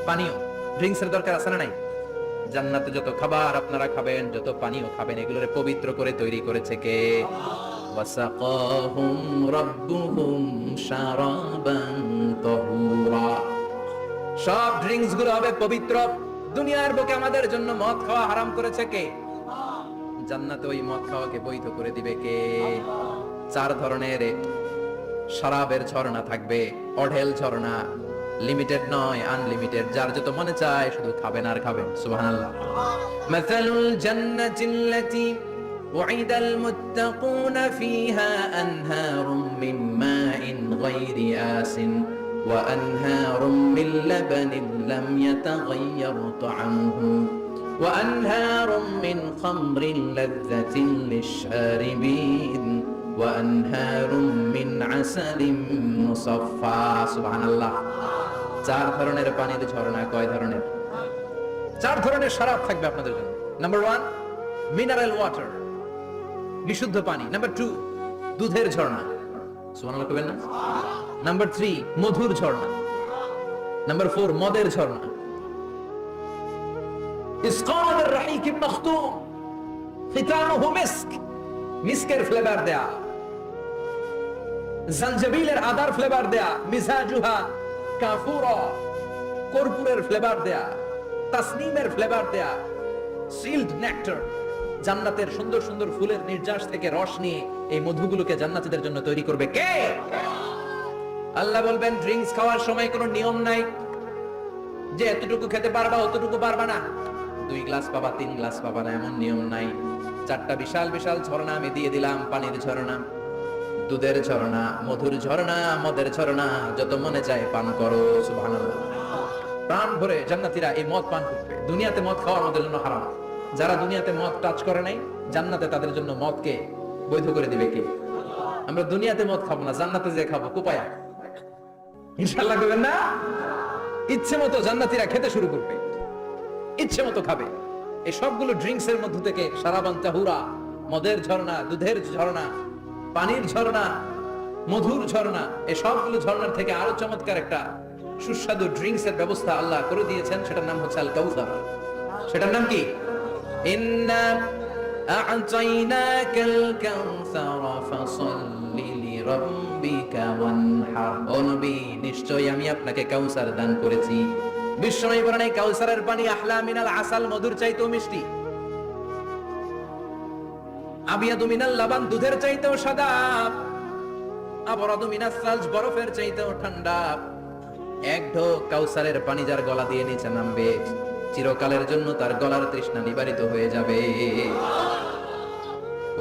পানীয়। ড্রিঙ্কস এর দরকার আছে না নাই? জান্নাতে যত খাবার আপনারা খাবেন, যত পানীয় খাবেন, এগুলোরে পবিত্র করে তৈরি করেছে কে? ওয়াসাকাহুম রাব্বুহুম শারাবান তাহুরা, সব ড্রিঙ্কস গুলো হবে পবিত্র। দুনিয়ার বুকে আমাদের জন্য মদ খাওয়া হারাম করেছে কে? জান্নাতে ওই মদ খাওয়াকে বৈধ করে দিবে কে? 4 ধরনের শরাবের ঝর্ণা থাকবে, অঢেল ঝর্ণা, লিমিটেড নয়, আনলিমিটেড। যার যত মনে চায় শুধু খাবেন আর খাবেন। সুবহানাল্লাহ। মাসালুল জান্নাতিল্লাতী উইদাল মুত্তাকুনা ফিহা আনহারুম মিন মাইন গায়রি আসিন ওয়া আনহারুম মিন লাবানিন লাম ইয়াতাগায়্যার তা'আমুহু ওয়া আনহারুম মিন খামরিন লাযযাতিন লিশ-শারিবিন ওয়া আনহারুম মিন আসালিন মুসাফফা। সুবহানাল্লাহ। 4 ধরনের পানির ঝর্ণা। কয় ধরনের? 4 ধরনের শরাব থাকবে আপনাদের জন্য। নাম্বার 1 মিনারেল ওয়াটার, বিশুদ্ধ পানি। নাম্বার 2 দুধের ঝর্ণা। সুবহানাল্লাহ কইবেন না? নাম্বার 3 মধুর ঝর্ণা। নাম্বার 4 মদের ঝর্ণা। ইসকানুর রাহিকিম মাখতুম খিতানুহু মিস্ক, মিস্কের ফ্লেভার দেয়া, জানজাবিলের আদার ফ্লেভার দেয়া, মিজাজুহা কাফুরা, কর্পূরের ফ্লেভার দেয়া, তাসনিমের ফ্লেভার দেয়া, সিল্ড নেক্টার, জান্নাতের সুন্দর সুন্দর ফুলের নির্যাস থেকে রস নিয়ে এই মধুগুলোকে জান্নাতীদের জন্য তৈরি করবে কে? আল্লাহ বলবেন ড্রিঙ্কস খাওয়ার সময় কোনো নিয়ম নাই যে এতটুকু খেতে পারবা অতটুকু পারবা না, 2 গ্লাস পাবা 3 গ্লাস পাবা না, এমন নিয়ম নাই। 4টা বিশাল বিশাল ঝর্ণা আমি দিয়ে দিলাম, পানির ঝর্ণা, দুধের ঝর্ণা, মধুর ঝর্ণা, মদের ঝর্ণা, যত মনে চায় পান করো। সুবহানাল্লাহ। প্রাণ ভরে জান্নাতীরা এই মদ পান করবে। দুনিয়াতে মদ খাওয়া আমাদের জন্য হারাম। যারা দুনিয়াতে মদ টাচ করে নাই, জান্নাতে তাদের জন্য মদকে বৈধ করে দিবে কে? আমরা দুনিয়াতে মদ খাবো না, জান্নাতে যে খাবো কোপায়া। ইনশাআল্লাহ করবেন না? ইচ্ছে মতো জান্নাতীরা খেতে শুরু করবে, ইচ্ছে মতো খাবে। এই সবগুলো ড্রিঙ্কস এর মধ্য থেকে শারাবান তাহুরা, মদের ঝর্ণা, দুধের ঝর্ণা, পানির ঝর্ণা, মধুর ঝর্ণা, এই সবগুলো ঝর্ণার থেকে আরো চমৎকার একটা সুস্বাদু ড্রিঙ্কস এর ব্যবস্থা আল্লাহ করে দিয়েছেন। সেটার নাম হচ্ছে আল কাউসার। সেটার নাম কি? ইন্না আ'তাইনাকাল কাউসার ফাসাল্লি লিরাব্বিকা ওয়ানহার। ও নবী, নিশ্চয়ই আমি আপনাকে কাউসার দান করেছি। বিশ্বনবী বলেন এই কাউসারের পানি আহলা মিনাল আসাল, মধুর চাইতেও মিষ্টি। আবিয়াদু মিনাল লাবান, দুধের চাইতেও সাদা। আবরাদু মিনাস সালজ, বরফের চাইতেও ঠান্ডা। এক ঢোক কাউসারের পানি যার গলা দিয়ে নিচে নামবে, চিরকালের জন্য তার গলার তৃষ্ণা নিবারিত হয়ে যাবে।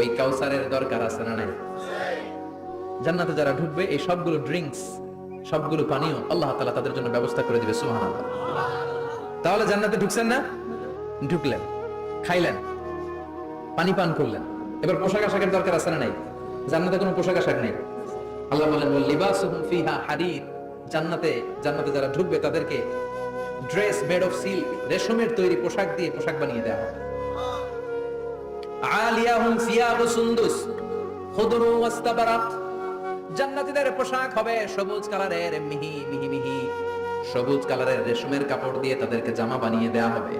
ওই কাউসারের দরকার আছে না নাই? জান্নাতে যারা ঢুকবে এই সবগুলো ড্রিঙ্কস, সবগুলো পানীয় আল্লাহ তাআলা তাদের জন্য ব্যবস্থা করে দিবে। সুবহানাল্লাহ। তাহলে জান্নাতে ঢুকছেন না? ঢুকলেন, খাইলেন, পানি পান করলেন, এবার পোশাক আশাকের দরকার আছে না নাই? জান্নাতে কোনো পোশাক আশাক নেই। আল্লাহ বলেন লিবাসুহুম ফিহা হারির, জান্নাতে যারা ঢুকবে তাদেরকে ড্রেস মেড অফ সিল্ক, রেশমের তৈরি পোশাক দিয়ে পোশাক বানিয়ে দেওয়া হবে। আলিয়াহুম সিয়াবু সুন্দুস খুদরু ওয়াস্তাবারাত, জান্নাতীদের পোশাক হবে সবুজ কালারের, মিহি মিহি মিহি সবুজ কালারের রেশমের কাপড় দিয়ে তাদেরকে জামা বানিয়ে দেওয়া হবে।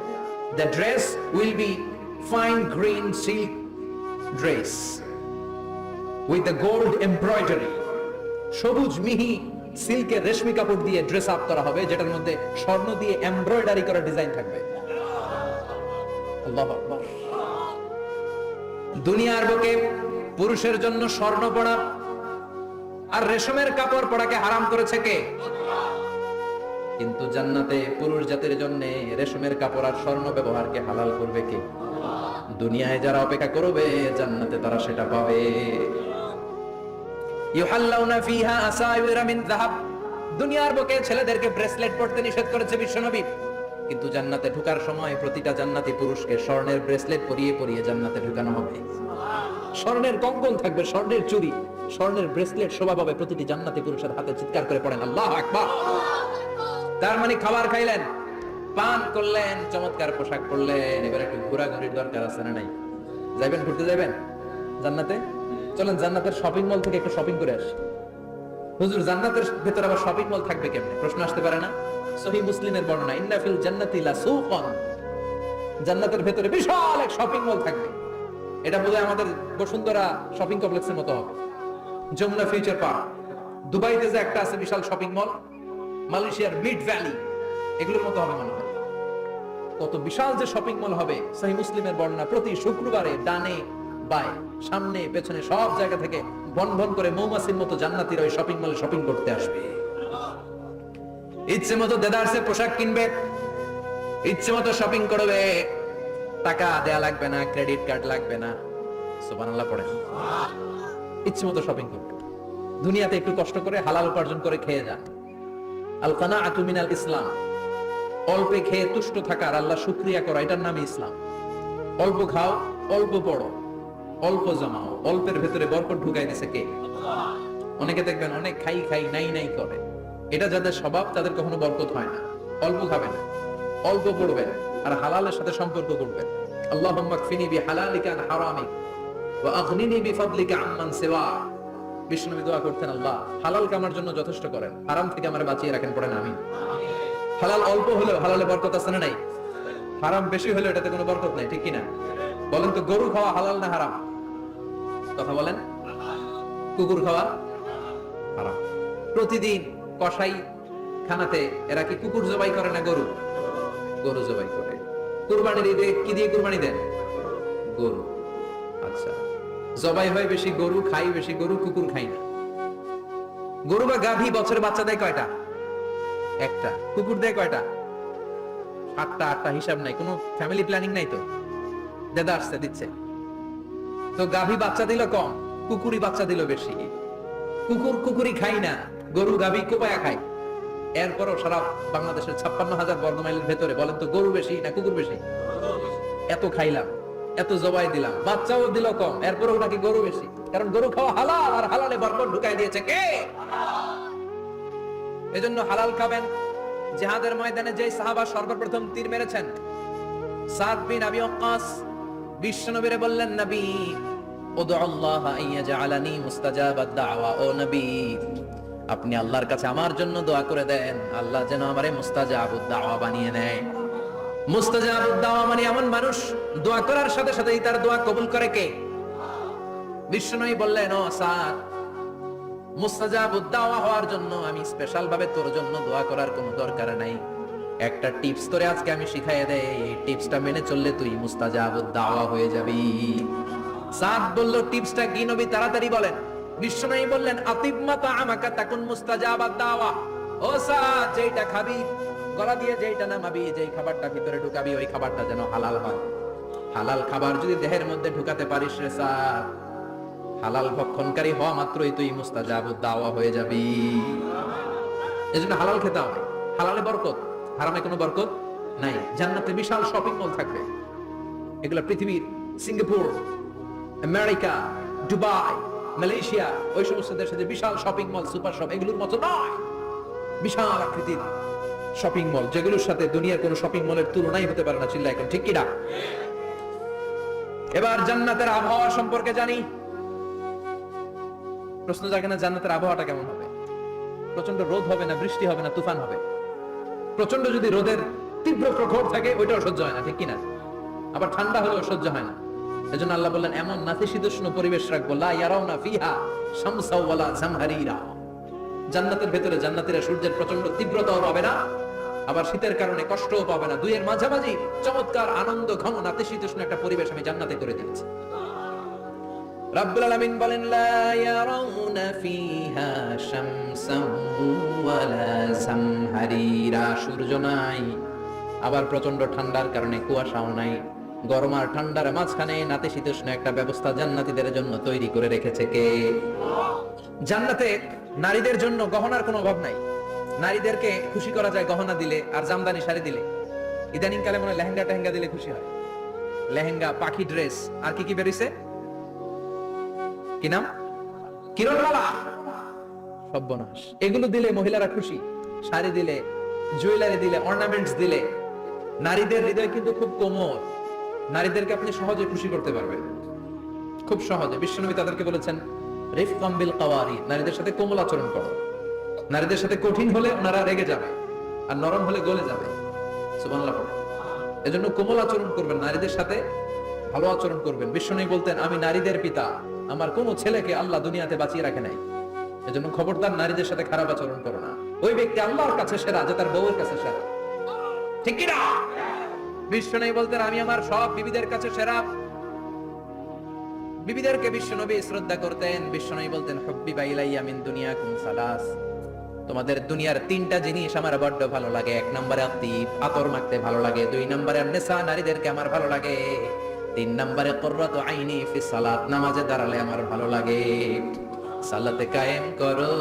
The dress will be fine green silk dress with the gold embroidery, সবুজ মিহি সিল্কের রেশমি কাপড় দিয়ে ড্রেস আপ করা হবে, যেটার মধ্যে স্বর্ণ দিয়ে এমব্রয়ডারি করা ডিজাইন থাকবে। আল্লাহু আকবার। দুনিয়ার বুকে পুরুষের জন্য স্বর্ণ পরা আর রেশমের কাপড় পরাকে হারাম করেছে কে? কিন্তু জান্নাতে পুরুষ জাতির জন্য রেশমের কাপড় আর স্বর্ণ ব্যবহারকে হালাল করবে কে? দুনিয়ায় যারা অপেক্ষা করবে জান্নাতে তারা সেটা পাবে। ইউহাল্লাউনা ফিহা আসাইরা মিন যাহাব, দুনিয়ার বুকে ছেলেদেরকে ব্রেসলেট পরতে নিষেধ করেছে বিশ্বনবী, কিন্তু জান্নাতে ঢোকার সময় প্রতিটা জান্নাতি পুরুষকে স্বর্ণের ব্রেসলেট পরিয়ে পরিয়ে জান্নাতে ঢোকানো হবে। স্বর্ণের কঙ্কন থাকবে, স্বর্ণের চুড়ি, স্বর্ণের ব্রেসলেট শোভা পাবে প্রতিটি জান্নাতি পুরুষের হাতে। চিৎকার করে পড়েন আল্লাহু আকবার। তার মানে খাবার খাইলেন, পান করলেন, চমৎকার পোশাক পরলেন, এবার একটু ঘোরাঘুরির দরকার আছে না নাই? যাবেন, ঘুরতে যাবেন জান্নাতে? চলেন জান্নাতের শপিং মল থেকে একটু শপিং করে আসি। হুজুর জান্নাতের ভেতরে আবার শপিং মল থাকবে কেমনে? প্রশ্ন আসতে পারে না? সহিহ মুসলিমের বর্ণনা, ইন্না ফিল জান্নাতি লাসুকান, জান্নাতের ভেতরে বিশাল এক শপিং মল থাকবে। এটা বোধহয় আমাদের বসুন্ধরা শপিং কমপ্লেক্সের মতো হবে, যমুনা ফিউচার পার্ক, দুবাইতে যে একটা আছে বিশাল শপিং মল, মালয়েশিয়ার মিড ভ্যালি, এগুলোর মতো হবে মনে হয়। কত বিশাল যে শপিং মল হবে। সহিহ মুসলিমের বর্ণনা, প্রতি শুক্রবারে ডানে বায়ে সামনে পেছনে সব জায়গা থেকে বন বন করে মৌমাছির মতো জান্নাতীরা ওই শপিং মলে শপিং করতে আসবে। ইচ্ছে মতো দেদারসে পোশাক কিনবে, ইচ্ছে মতো শপিং করবে, টাকা দেয়া লাগবে না, ক্রেডিট কার্ড লাগবে না। সুবহানাল্লাহ পড়েন। ইচ্ছে মতো শপিং করবে। দুনিয়াতে একটু কষ্ট করে হালাল উপার্জন করে খেয়ে যান। আল কানাআতু মিনাল ইসলাম, অল্পে খেয়ে তুষ্ট থাকার, আল্লাহ শুকরিয়া করা, এটার নামই ইসলাম। অল্প খাও, অল্প পড়ো, অল্প জমাও, অল্পের ভেতরে বরকত ঢুকাই দিয়েছে কে? অনেকে দেখবেন অনেক খাই খাই নাই নাই করে, এটা যাদের স্বভাব তাদের কখনো বরকত হয় না। অল্প খাবেন, অল্প পড়বেন, আর হালালের সাথে সম্পর্ক করবেন। আল্লাহুম্মা কফিনি বিহালালিকা আন হারামিক ওয়া আগনিনি বিফাদলিকা আম্মান সিওয়া। বিষ্ণু দোয়া করতেন, আল্লাহ হালাল কামার জন্য যথেষ্ট করেন, হারাম থেকে আমারে বাঁচিয়ে রাখেন। পড়েন আমিন। হালাল অল্প হলেও হালালে বরকত আছে না নাই? হারাম বেশি হলেও এটাতে কোনো বরকত নাই, ঠিক কি না? বলেন তো, গরু খাওয়া হালাল না হারাম? কথা বলেন। কুকুর খাওয়া হারাম। প্রতিদিন কসাই খানাতে এরা কি কুকুর জবাই করে না গরু? গরু জবাই করে। কুরবানির ঈদে কি দিয়ে কুরবানি দেন? গরু। আচ্ছা, জবাই হয় বেশি গরু, খাই বেশি গরু, কুকুর খাই না। গরু বা গাভী বছরে বাচ্চা দেয় কয়টা? একটা। কুকুর দেয় কয়টা? 7টা 8টা, হিসাব নাই, কোনো ফ্যামিলি প্ল্যানিং নাই তো, দাদা আসছে দিচ্ছে। তো গাভী বাচ্চা দিল কম, কুকুরি বাচ্চা দিল বেশি। কুকুরি খাই না, গরু গাভী কোপায়া খাই। এরপরও সারা বাংলাদেশের 56,000 বর্গমাইলের ভেতরে বলেন তো গরু বেশি না কুকুর বেশি? এত খাইলাম, এত জবাই দিলাম, বাচ্চাও দিল কম, এরপরও নাকি গরু বেশি। কারণ গরু খাওয়া হালাল, আর হালালে বরকত ঢুকাই দিয়েছে কে? এজন্য হালাল খাবেন। জিহাদের ময়দানে যে সাহাবা সর্বপ্রথম তীর মেরেছেন, সাদ বিন আবি ওয়াক্কাস, বিশ্বনবীরে বললেন, নবী উদুল্লাহ আইয়াজআলানি মুস্তাজাবাদ দাওয়া, ও নবী আপনি আল্লাহর কাছে আমার জন্য দোয়া করে দেন, আল্লাহ যেন আমারে মুস্তাজাবুদ দাওয়া বানিয়ে নেয়। মুস্তাজাবুদ দাওয়া মানে এমন মানুষ দোয়া করার সাথে সাথেই তার দোয়া কবুল করে কে? বিশ্বনবী বললেন, ও সাদ, মুস্তাজাবুদ দাওয়া হওয়ার জন্য আমি স্পেশাল ভাবে তোর জন্য দোয়া করার কোনো দরকার নাই। একটা টিপস তোরে আজকে আমি শিখাইয়ে দেই, এই টিপসটা মেনে চললে তুই মুস্তাজাবুদ দাওয়া হয়ে যাবি। সাদ বলল, টিপসটা কি নবী? তাড়াতাড়ি বলেন। বিশ্বনবী বললেন, আতিব মা তাআমাকা তাকুন মুস্তাজাবাদ দাওয়া। ও সাদ, যেটা খাবি গলা দিয়ে যেইটা নামাবি, যেই খাবারটা ভিতরে ঢুকাবি, ওই খাবারটা যেন হালাল হয়। হালাল খাবার যদি দেহের মধ্যে ঢুকাতে পারিস রে স্যার, হালাল ভক্ষণকারী হওয়া মাত্রই তুই মুস্তাজাবুদ দাওয়া হয়ে যাবি। এজন্য হালাল খেতে হবে। হালালে বরকত, হারামে কোনো বরকত নাই। জান্নাতে বিশাল শপিং মল থাকবে, এগুলো পৃথিবীর সিঙ্গাপুর, আমেরিকা, দুবাই, মালয়েশিয়া, ওই সমস্ত দেশে যে বিশাল শপিং মল, সুপার শপ, এগুলোর মতো নয়। বিশাল আকৃতির শপিং মল, যেগুলোর সাথে দুনিয়ার কোনো শপিং মলের তুলনাই হতে পারে না। চিল্লা এখন ঠিক কিনা? এবার জান্নাতের আবহাওয়া সম্পর্কে জানি। প্রশ্ন জাগে না, জান্নাতের আবহাওয়াটা কেমন হবে? প্রচন্ড রোদ হবে না, বৃষ্টি হবে না, তুফান হবে? প্রচন্ড যদি রোদের তীব্র প্রখর থাকে, ওইটাও সহ্য হয় না, ঠিক কিনা? আবার ঠান্ডা হলেও সহ্য হয় না। এজন্য আল্লাহ বললেন এমন নাতিশীতোষ্ণ পরিবেশ রাখবো, লা ইয়ারাউনা ফিহা শামসা ওয়ালা জামহারিরা। জান্নাতের ভেতরে জান্নাতীরা সূর্যের প্রচন্ড তীব্রতাও পাবে না, আবার শীতের কারণে কষ্টও পাবে না। দুইয়ের মাঝামাঝি চমৎকার আনন্দ ঘন নাতিশীতোষ্ণ একটা পরিবেশ আমি জান্নাতে করে দিয়েছি। রাব্বুল আলামিন বলেন লা ইয়ারাউনা ফিহা শামসা ওয়ালা জামহারিরা। সূর্য নাই, আবার প্রচন্ড ঠান্ডার কারণে কুয়াশাও নাই। গরম আর ঠান্ডার মাঝখানে নাতিশীতোষ্ণ একটা ব্যবস্থা জান্নাতীদের জন্য তৈরি করে রেখেছে কে? জান্নাতে নারীদের জন্য গহনার কোনো অভাব নাই। নারীদেরকে খুশি করা যায় গহনা দিলে আর জামদানি শাড়ি দিলে। ইদানিং কালে মনে লেহেঙ্গা টেহেঙ্গা দিলে খুশি হয়। লেহেঙ্গা, পাখি ড্রেস, আর কি কি বেরিয়েছে, কি নাম? কিরণমালা, সর্বনাশ। এগুলো দিলে মহিলারা খুশি। শাড়ি দিলে, জুয়েলারি দিলে, অর্নামেন্টস দিলে। নারীদের হৃদয় কিন্তু খুব কোমল। নারীদেরকে আপনি সহজে খুশি করতে পারবেন, খুব সহজে। বিশ্বনবী তাদেরকে বলেছেন রিফকাম বিল কাওয়ারি, নারীদের সাথে কোমল আচরণ করো। নারীদের সাথে কঠিন হলে ওনারা রেগে যাবে, আর নরম হলে গলে যাবে। সুবহানাল্লাহ পড়ে। এজন্য কোমল আচরণ করবেন, নারীদের সাথে ভালো আচরণ করবেন। বিশ্বনবী বলতেন আমি নারীদের পিতা, আমার কোন ছেলেকে আল্লাহ দুনিয়াতে বাঁচিয়ে রাখে নাই। এজন্য খবরদার নারীদের সাথে খারাপ আচরণ করো না। ওই ব্যক্তি আল্লাহর কাছে সেরা যে তার বউয়ের কাছে সেরা, ঠিক কি না? বিশ্বনবী বলতেন আমি আমার সব বিবিদের কাছে সেরা। বিবিদেরকে বিশ্বনবী শ্রদ্ধা করতেন। বিশ্বনবী বলতেন হুব্বিবা ইলাইয়া মিন দুনিয়াকুম সালাস, তোমাদের দুনিয়ার তিনটা জিনিস আমার বড্ড ভালো লাগে। এক নম্বরে আতিব, আতর মাখতে ভালো লাগে। দুই নম্বরে নিসা, নারীদেরকে আমার ভালো লাগে। তিন নম্বরে কুররাতু আইনি ফি সালাত, নামাজে দাঁড়ালে আমার ভালো লাগে। সালাতে কায়েম করো,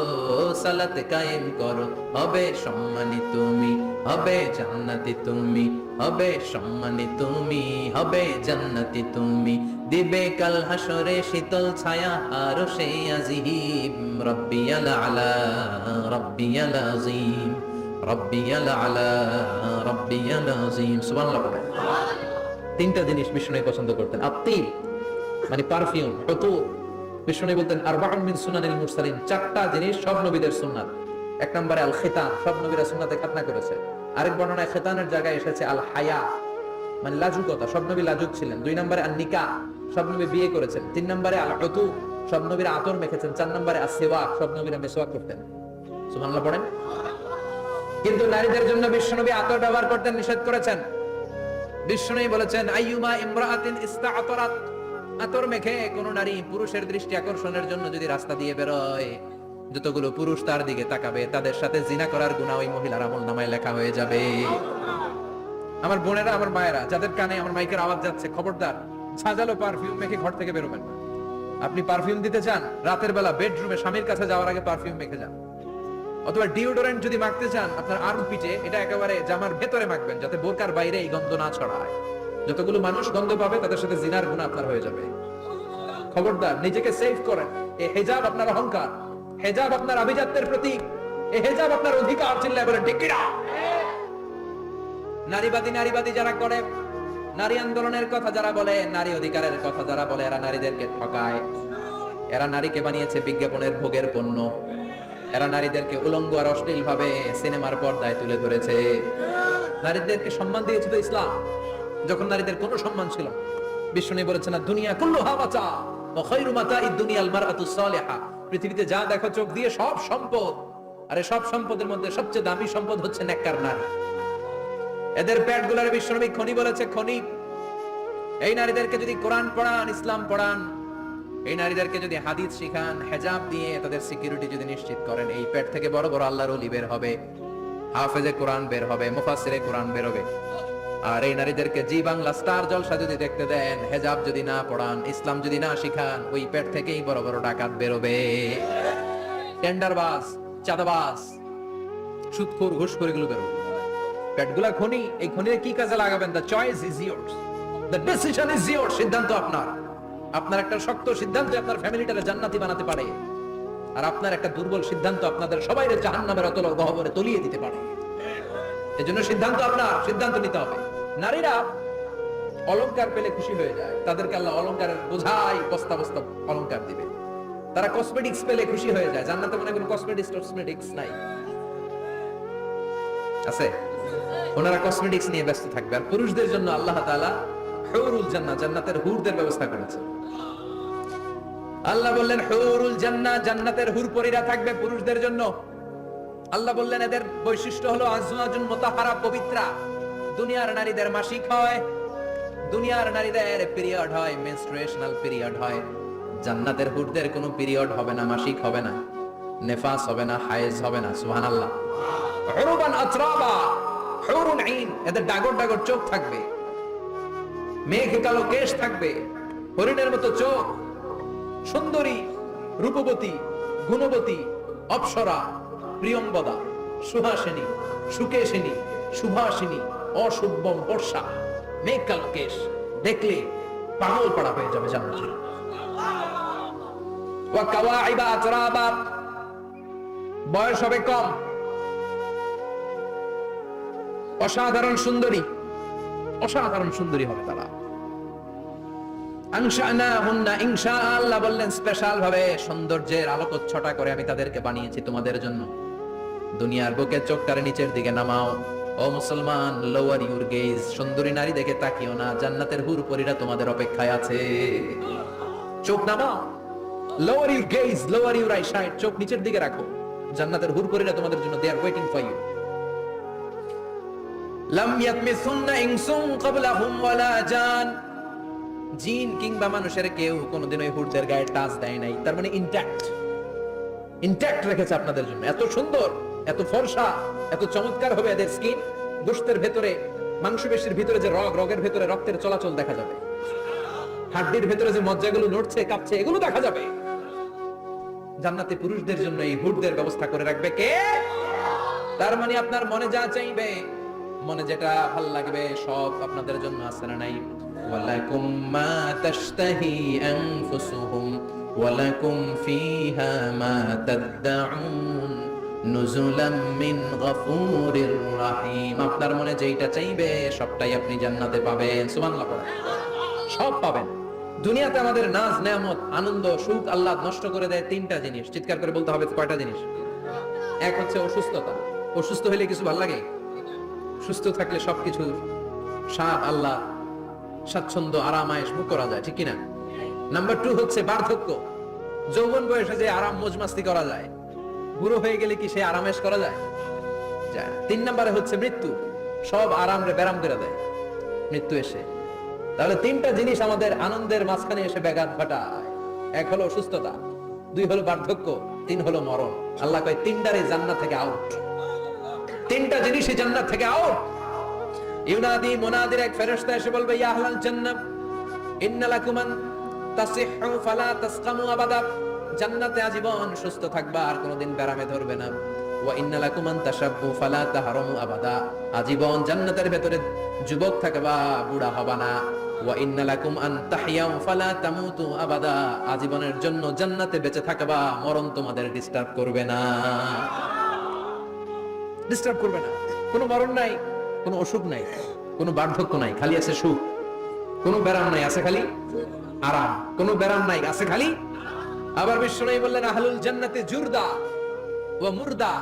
সালাতে কায়েম করো, হবে সম্মানী তুমি, হবে জান্নাতি তুমি, হবে সম্মানী তুমি, হবে জান্নাতি তুমি। দিবে কাল হাসরে শীতল ছায়া আর সেই আজিম, রব্বিয়াল আলা রব্বিয়াল আযীম, রব্বিয়াল আলা রব্বিয়াল আযীম। সুবহানাল্লাহ পড়ে। তিনটা জিনিস বিষ্ণু পছন্দ করতেন। আতিব মানে পারফিউম, উতুর। বিষ্ণু বলতেন আরবাউন মিন সুনানিল মুরসালিন, চারটা জিনিস সব নবীদের সুন্নাত। এক নম্বরে আল খিতান, সব নবীরা সুন্নাতে খাতনা করেছে। আরেক বর্ণনায় খিতানের জায়গায় এসেছে আল হায়া, মানে লাজুকতা, সব নবী লাজুক ছিলেন। দুই নম্বরে আল নিকাহ, সব নবী বিয়ে করেছেন। তিন নম্বরে আল উতু, সব নবীরা আতর মেখেছেন। চার নম্বরে আসওয়াক, সব নবীরা মিসওয়াক করতেন। সুবহানাল্লাহ পড়েন। কিন্তু নারীদের জন্য বিশ্বনবী আতর ব্যবহার করতে নিষেধ করেছেন। বিশ্বনবী বলেছেন আইয়ুমা ইমরাআতিন ইস্তাআতারাত, আতর মেখে কোন নারী পুরুষের দৃষ্টি আকর্ষণের জন্য যদি রাস্তা দিয়ে বেরোয়, যতগুলো পুরুষ তার দিকে তাকাবে তাদের সাথে জিনা করার গুনাহ ওই মহিলার আমলনামায় লেখা হয়ে যাবে। আমার বোনেরা, আমার মায়েরা, যাদের কানে আমার মাইকের আওয়াজ যাচ্ছে, খবরদার সাজালো পারফিউম মেখে ঘর থেকে বেরোবেন না। আপনি পারফিউম দিতে চান, রাতের বেলা বেডরুমে স্বামীর কাছে যাওয়ার আগে পারফিউম মেখে যান। অথবা ডিওডোরেন্ট যদি মাখতে চান, আপনার আর্মপিটে এটা একেবারে জামার ভেতরে মাখবেন, যাতে বোরকার বাইরে এই গন্ধ না ছড়ায়। যতগুলো মানুষ গন্ধ পাবে তাদের সাথে জিনার গুনাহ আপনার হয়ে যাবে। খবরদার, নিজেকে সেভ করেন। এই হিজাব আপনার অহংকার, হিজাব আপনার আভিজাত্যের প্রতীক, এই হিজাব আপনার অধিকার। চিল্লায় বলেন ঠিক কি না? নারীবাদী যারা করে, নারী আন্দোলনের কথা যারা বলে, নারী অধিকারের কথা যারা বলে, এরা নারীদেরকে ঠকায়। এরা নারীকে বানিয়েছে বিজ্ঞাপনের ভোগের পণ্য। এরা নারীদেরকে উলঙ্গ আর অশ্লীল ভাবে সিনেমার পর্দায় তুলে ধরেছে। নারীদেরকে সম্মান দিয়েছে তো ইসলাম, যখন নারীদের কোনো সম্মান ছিল। বিষ্ণু বলেছেন না দুনিয়া কুল্লুহা মাতা ওয়া খায়রু মাতা'id দুনিয়াল মারআতুস সালিহা, পৃথিবীতে যা দেখো চোখ দিয়ে সব সম্পদ, আর এই সব সম্পদের মধ্যে সবচেয়ে দামি সম্পদ হচ্ছে নেককার নারী। এদের পেটগুলোর বিশ্বনবী খনি বলেছে, খনি। এই নারীদেরকে যদি কোরআন পড়ান, ইসলাম পড়ান, এই নারীদেরকে যদি হাদিস শিখান, হিজাব দিয়ে তাদের সিকিউরিটি যদি নিশ্চিত করেন, এই পেট থেকে বড় বড় আল্লাহর ওলি বের হবে। হাফেজে কোরআন বের হবে, মুফাসসিরে কোরআন বের হবে। আর এই নারীদেরকে জি বাংলা স্টার জলসা যদি দেখতে দেন, হেজাব যদি না পড়ান, ইসলাম যদি না শিখান, ওই পেট থেকেই বড় বড় ডাকাত বেরোবে, টেন্ডারবাজ, চাঁদাবাজ, সুদখোর, ঘুষখোর এগুলো বেরোবে। পেটগুলা খনি, এই খনিতে কি কাজে লাগাবেন? The choice is years, the decision is years. সিদ্ধান্ত আপনার। আপনার একটা শক্ত সিদ্ধান্ত আপনার ফ্যামিলিটাকে জান্নাতি বানাতে পারে, আর আপনার একটা দুর্বল সিদ্ধান্ত আপনাদের সবাইকে জাহান্নামের অতল গহ্বরে তলিয়ে দিতে পারে। এজন্য সিদ্ধান্ত আপনার, সিদ্ধান্ত নিতে হবে। নারীরা অলংকার পেলে খুশি হয়ে যায়, তাদেরকে আল্লাহ অলংকারের বোঝাই বস্তা বস্তা অলংকার দিবে। তারা কসমেটিক্স পেলে খুশি হয়ে যায়। জান্নাতে মনে কোনো কসমেটিক্স নাই, আছে? ওনারা কসমেটিক্স নিয়ে ব্যস্ত থাকবে। আর পুরুষদের জন্য আল্লাহ তাআলা হুরুল জান্নাহ, জান্নাতের হুরদের ব্যবস্থা করেছে। আল্লাহ বললেন হুরুল জান্নাহ, জান্নাতের হুরপরীরা থাকবে পুরুষদের জন্য। আল্লাহ বললেন এদের বৈশিষ্ট্য হলো আজওয়াজুন মুতাহহারা, পবিত্রা। দুনিয়ার নারীদের মাসিক হয়, দুনিয়ার নারীদের পিরিয়ড হয়, মেনস্ট্রুয়েশনাল পিরিয়ড হয়। জান্নাতের হুরদের কোনো পিরিয়ড হবে না, মাসিক হবে না, নেফাস হবে না, হায়েজ হবে না। সুবহানাল্লাহ। উরুবান আতরাবা, হুরুন আইন, এদের ডাগর ডাগর চোখ থাকবে, মেঘ কালো কেশ থাকবে, হরিণের মতো চোখ, সুন্দরী, রূপবতী, গুণবতী, অপ্সরা, প্রিয়ঙ্বদা, সুহাসিনী, সুকেশিনী, সুভাষিনী, অশুভম বর্ষা, মেঘ কালো কেশ, দেখলে পাগল পড়া হয়ে যাবে জান্নাতে। ওয়া কাওয়াইবা আতরাবা, বয়স হবে কম, অসাধারণ সুন্দরী, অসাধারণ সুন্দরী হবে তারা। আনশানাহুন্না, ইনশাআল্লাহ বললেন স্পেশাল ভাবে সৌন্দর্যের আলোকচ্ছটা করে আমি তাদেরকে বানিয়েছি তোমাদের জন্য। দুনিয়ার বুকে চোখটারে নিচের দিকে নামাও। ও মুসলমান, লোয়ার ইউর গেজ, সুন্দরী নারী দেখে তাকিও না, জান্নাতের হুরপরীরা তোমাদের অপেক্ষায় আছে। চোখ নামাও, lower your gauge, lower your eyesight, চোখ নিচের দিকে রাখো, জান্নাতের হুরপরীরা তোমাদের জন্য দে আর ওয়েটিং ফর ইউ। লাম ইয়াতমিসুন্না ইনসুন ক্বাবলাহুম ওয়ালা জান, জিন কিংবা মানুষের কেউ কোনোদিন ওই হুরদের গায়ে টাচ দেয় নাই। তার মানে ইনট্যাক্ট রেখেছে আপনাদের জন্য। এত সুন্দর, এত ফর্সা, এত চমৎকার হবে এদের স্কিন। গোশতের ভেতরে, মাংসপেশির ভিতরে যে রগের ভেতরে রক্তের চলাচল দেখা যাবে, হাড্ডির ভেতরে যে মজ্জাগুলো নড়ছে কাঁপছে এগুলো দেখা যাবে। জান্নাতে পুরুষদের জন্য এই হুরদের ব্যবস্থা করে রাখবে কে? তার মানে আপনার মনে যা চাইবে, মনে যেটা ভালো লাগবে সব আপনাদের জন্য আছে না নাই? ওয়ালাকুম মা তাশতাহি আনফুসুহুম ওয়ালাকুম ফিহা মা তাদউন নুজুলাম মিন গফুরির রহিম। আপনার মনে যেটা চাইবে সবটাই আপনি জান্নাতে পাবেন। সুবহানাল্লাহ, সব পাবেন। দুনিয়াতে আমাদের নাজ, নেয়ামত, আনন্দ, সুখ আল্লাহ নষ্ট করে দেয় তিনটা জিনিস। চিৎকার করে বলতে হবে কয়টা জিনিস? এক হচ্ছে অসুস্থতা। অসুস্থ হলে কিছু ভালো লাগে? সুস্থ থাকলে সবকিছু স্বাদ আল্লাহ, স্বাচ্ছন্দ্য, আরাম আয়েশ ভোগ করা যায়, ঠিক কিনা? নাম্বার 2 হচ্ছে বার্ধক্য। যৌবন বয়সে যে আরাম মজমাস্তি করা যায়, বুড়ো হয়ে গেলে কি সে আরামেশ করা যায়? যায়। 3 নম্বরে হচ্ছে মৃত্যু। সব আরাম রে বেরাম করে দেয় মৃত্যু এসে। তাহলে তিনটা জিনিস আমাদের আনন্দের মাঝখানে এসে ব্যাঘাত ঘটায়। এক হলো অসুস্থতা, 2 হলো বার্ধক্য, 3 হলো মরণ। আল্লাহ কয় তিনটারে জান্নাত থেকে আউট। তিনটা জিনিসই জান্নাত থেকে আউট। ইউনাদি মুনাদির এক ফেরেশতা এসে বলবে, ইয়া আহলাল জান্নাহ ইন্না লাকুম আন তাসিহু ফালা তাসকামু আবাদা। জান্নাতে আজীবন সুস্থ থাকবা, আর কোনোদিন ব্যারামে ধরবে না। ওয়া ইন্না লাকুম আন তাশাব্বু ফালা তাহরামু আবাদা। আজীবন জান্নাতের ভেতরে যুবক থাকবা, বুড়া হবা না। ওয়া ইন্না লাকুম আন তাহইয়াউ ফালা তামুতু আবাদা। আজীবনের জন্য জান্নাতে বেঁচে থাকবা, মরণ তোমাদের ডিস্টার্ব করবে না। ডিস্টার্ব করবে না। কোনো মরণ নাই, কোনো অসুখ নাই, কোনো বার্ধক্য নাই, খালি আছে সুখ। কোনো ব্যারাম নাই, আছে খালি আরাম। কোনো ব্যারাম নাই, আছে খালি। আবার বিশ্বনবী বললেন, আহলুল জান্নাতি জুরদা ওয়া মুরদা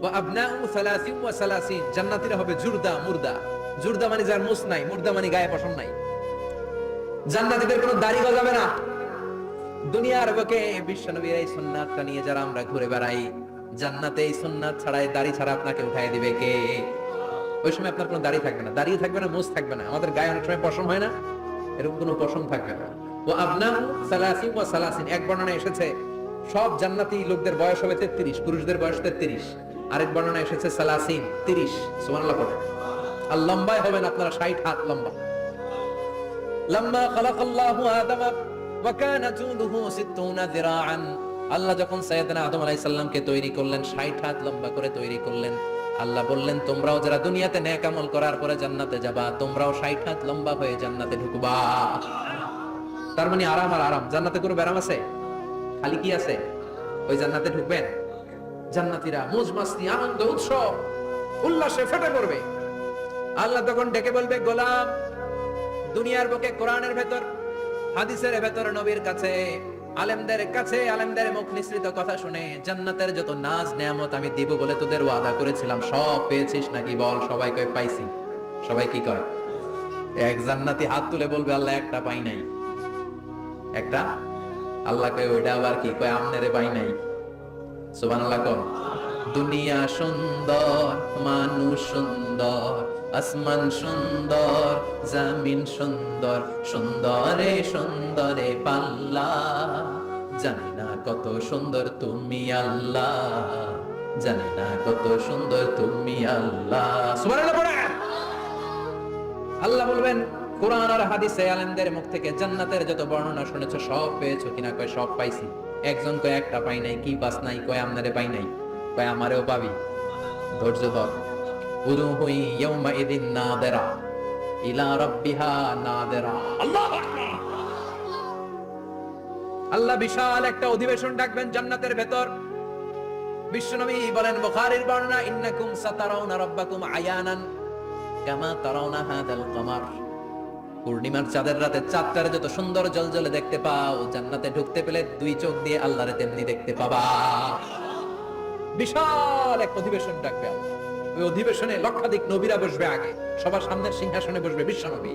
ওয়া আবনাউ 30 ওয়া 30। জান্নাতীরা হবে জুরদা, মুরদা। জুরদা মানে যার মুছ নাই, মুরদা মানে গায়ে পশম নাই। জান্নাতীদের কোনো দাড়ি গজাবে না। দুনিয়ার বুকে বিশ্বনবীর এই সুন্নাতটা নিয়ে যারা আমরা ঘুরে বেড়াই, জান্নাতে এই সুন্নাত ছাড়াই দাড়ি ছাড়া আপনাকে উঠায় দিবে কে? ওই সময় আপনার কোনো দাড়ি থাকবে না, দাড়িও থাকবে না, মুছ থাকবে না। আমাদের গায়ে অনেক সময় পশম হয় না, এরকম কোনো পশম থাকবে না। ও আবনাউ 30 ওয়া 30। এক বর্ণনায় এসেছে সব জান্নাতি লোকদের বয়স হবে 33, পুরুষদের বয়স 33। আরেক বর্ণনা এসেছে 30 সুবহানাল্লাহ পড়ে। আর লম্বায় হবেন আপনারা 60 হাত লম্বা। লাম্মা খালাকাল্লাহু আদামা ওয়া কানা তুলুহু 60 যিরাআন, আল্লাহ যখন সাইয়েদনা আদম আলাইহিস সালামকে তৈরি করলেন 60 হাত লম্বা করে তৈরি করলেন। আল্লাহ বললেন তোমরাও যারা দুনিয়াতে নেক আমল করার পরে জান্নাতে যাবা, তোমরাও 60 হাত লম্বা হয়ে জান্নাতে ঢুকবা। তার মানে আরাম আর আরাম, জান্নাতে কোনো ব্যারাম আছে? খালি কি আছে? ওই জান্নাতে ঢুকবেন, জান্নাতীরা মौज মাস্তি আনন্দ উৎসব উল্লাসে ফেটে পড়বে। আল্লাহ তখন ডেকে বলবে, গোলাম দুনিয়ার বুকে কোরআনের ভেতর, হাদিসের ভেতর, নবীর কাছে, আলেমদের কাছে, আলেমদের মুখ নিঃসৃত কথা শুনে জান্নাতের যত নাজ নেয়ামত আমি দিব বলে তোদের ওয়াদা করেছিলাম সব পেয়েছিস নাকি বল? সবাই কয় পাইছি। সবাই কি কয়? এক জান্নাতি হাত তুলে বলবে আল্লাহ একটা পাই নাই। একটা? আল্লাহ কয় ওইটা আবার কি কয়? আমনেরে পাই নাই। সুবহানাল্লাহ কোন? দুনিয়া সুন্দর, মানুষ সুন্দর, আসমান সুন্দর, জমিন সুন্দর, সুন্দরে সুন্দরে পাল্লা, জানি না কত সুন্দর তুমি আল্লাহ, জানি না কত সুন্দর তুমি আল্লাহ। সুবহানাল্লাহ পড়েন। আল্লাহ বলবেন কোরআন আর হাদিসে আলেমদের মুখ থেকে জান্নাতের যত বর্ণনা শুনেছো সব পেয়েছো কিনা? কয় সব পাইছি। একজন কয় একটা পাই নাই। কি পাস নাই? কয় আমনারে পাই নাই। কয় আমারেও পাবি। ধৈর্য ধর। উজুহুই ইয়াউমাইদিন নাদিরা ইলা রাব্বিহা নাদিরা। আল্লাহু আকবার। আল্লাহ বিশাল একটা অধিবেশন ডাকবেন জান্নাতের ভেতর। বিশ্বনবী বলেন বুখারীর বর্ণনা, ইন্নাকুম সাতারাউনা রাব্বাকুম আয়ানান কামা তারাউনা হাদাল কমার। পূর্ণিমার চাঁদের রাতে চাঁদটারে যত সুন্দর জ্বলজ্বলে দেখতে পাও, জান্নাতে ঢুকতে পেলে দুই চোখ দিয়ে আল্লাহরে তেমনি দেখতে পাবা। বিশাল এক অধিবেশন ডাকবে আল্লাহ। ওই অধিবেশনে লক্ষাধিক নবীরা বসবে, আগে সবার সামনের সিংহাসনে বসবে বিশ্বনবী,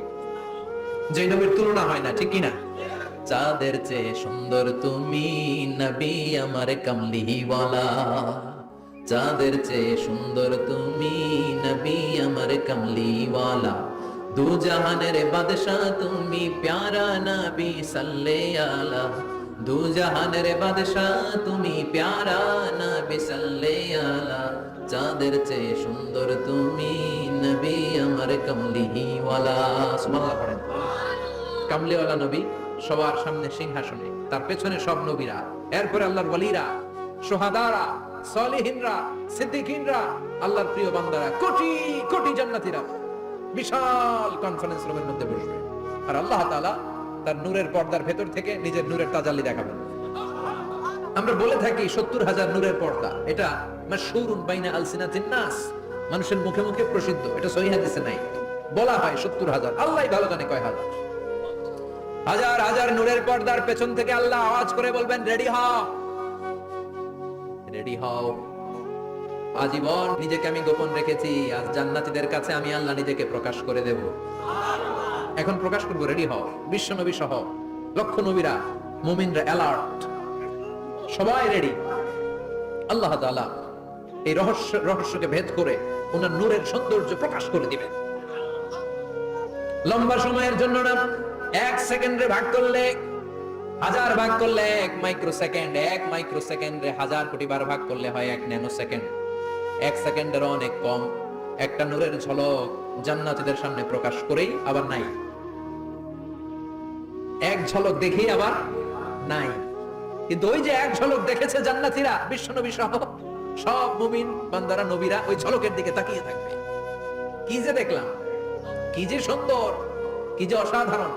যে নবীর তুলনা হয় না, ঠিক কিনা? চাঁদের চেয়ে সুন্দর তুমি নবী আমার কামলিওয়ালা, চাঁদের চেয়ে সুন্দর তুমি নবী আমার কামলিওয়ালা, দু জাহানের বাদশাহ তুমি প্যারা নবী সাল্লে আলা, দু জাহানের বাদশাহ তুমি প্যারা নবী সাল্লে আলা, চাঁদের চেয়ে সুন্দর তুমি নবী আমার কামলিওয়ালা। সুবহানাল্লাহ পড়েন। কামলিওয়ালা নবী সবার সামনে সিংহাসনে, তার পেছনে সব নবীরা, এরপরে আল্লাহর ওয়ালিরা, শুহাদারা, সালেহিনরা, সিদ্দিকিনরা, আল্লাহর প্রিয় বান্দারা, কোটি কোটি জান্নাতীরা বিশাল কনফারেন্স রুমের মধ্যে বসবে। আর আল্লাহ তাআলা তার নূরের পর্দার ভেতর থেকে নিজের নূরের তাজাল্লি দেখাবেন। আমরা বলে থাকি 70,000 নূরের পর্দা, এটা মাশহুরুন বাইনা আলসিনাতিন নাস, মানুষের মুখে মুখে প্রসিদ্ধ, এটা সহিহ হাদিসে নাই। বলা হয় 70,000, আল্লাহই ভালো জানে কয় হাজার। হাজার হাজার নূরের পর্দার পেছন থেকে আল্লাহ আওয়াজ করে বলবেন, রেডি হও, রেডি হও। আজীবন নিজেকে আমি গোপন রেখেছি, আজ জান্নাতীদের কাছে আমি আল্লাহ নিজেকে প্রকাশ করে দেব। এখন প্রকাশ করব, রেডি হও। বিশ্ব নবী সহ লক্ষ নবীরা, মুমিনরা অ্যালার্ট, সবাই রেডি। আল্লাহ তাআলা এই রহস্যকে ভেদ করে ওনার নূরের সৌন্দর্য প্রকাশ করে দিবেন। লম্বা সময়ের জন্য না, 1 সেকেন্ডে ভাগ করলে, হাজার ভাগ করলে 1 মাইক্রো সেকেন্ড, 1 মাইক্রো সেকেন্ডে 1000 কোটি বার ভাগ করলে হয় 1 ন্যানো সেকেন্ড। 1 সেকেন্ডের অনেক কম একটা নূরের ঝলক জান্নাতীদের সামনে প্রকাশ করেই আবার নাই, এক ঝলক দেখেই আবার নাই। কিন্তু ওই যে এক ঝলক দেখেছে জান্নাতীরা, বিশ্বনবী সহ সব মুমিন বান্দারা, নবীরা ওই ঝলকের দিকে তাকিয়ে থাকবে। কি যে দেখলাম, কি যে সুন্দর, কি যে অসাধারণ।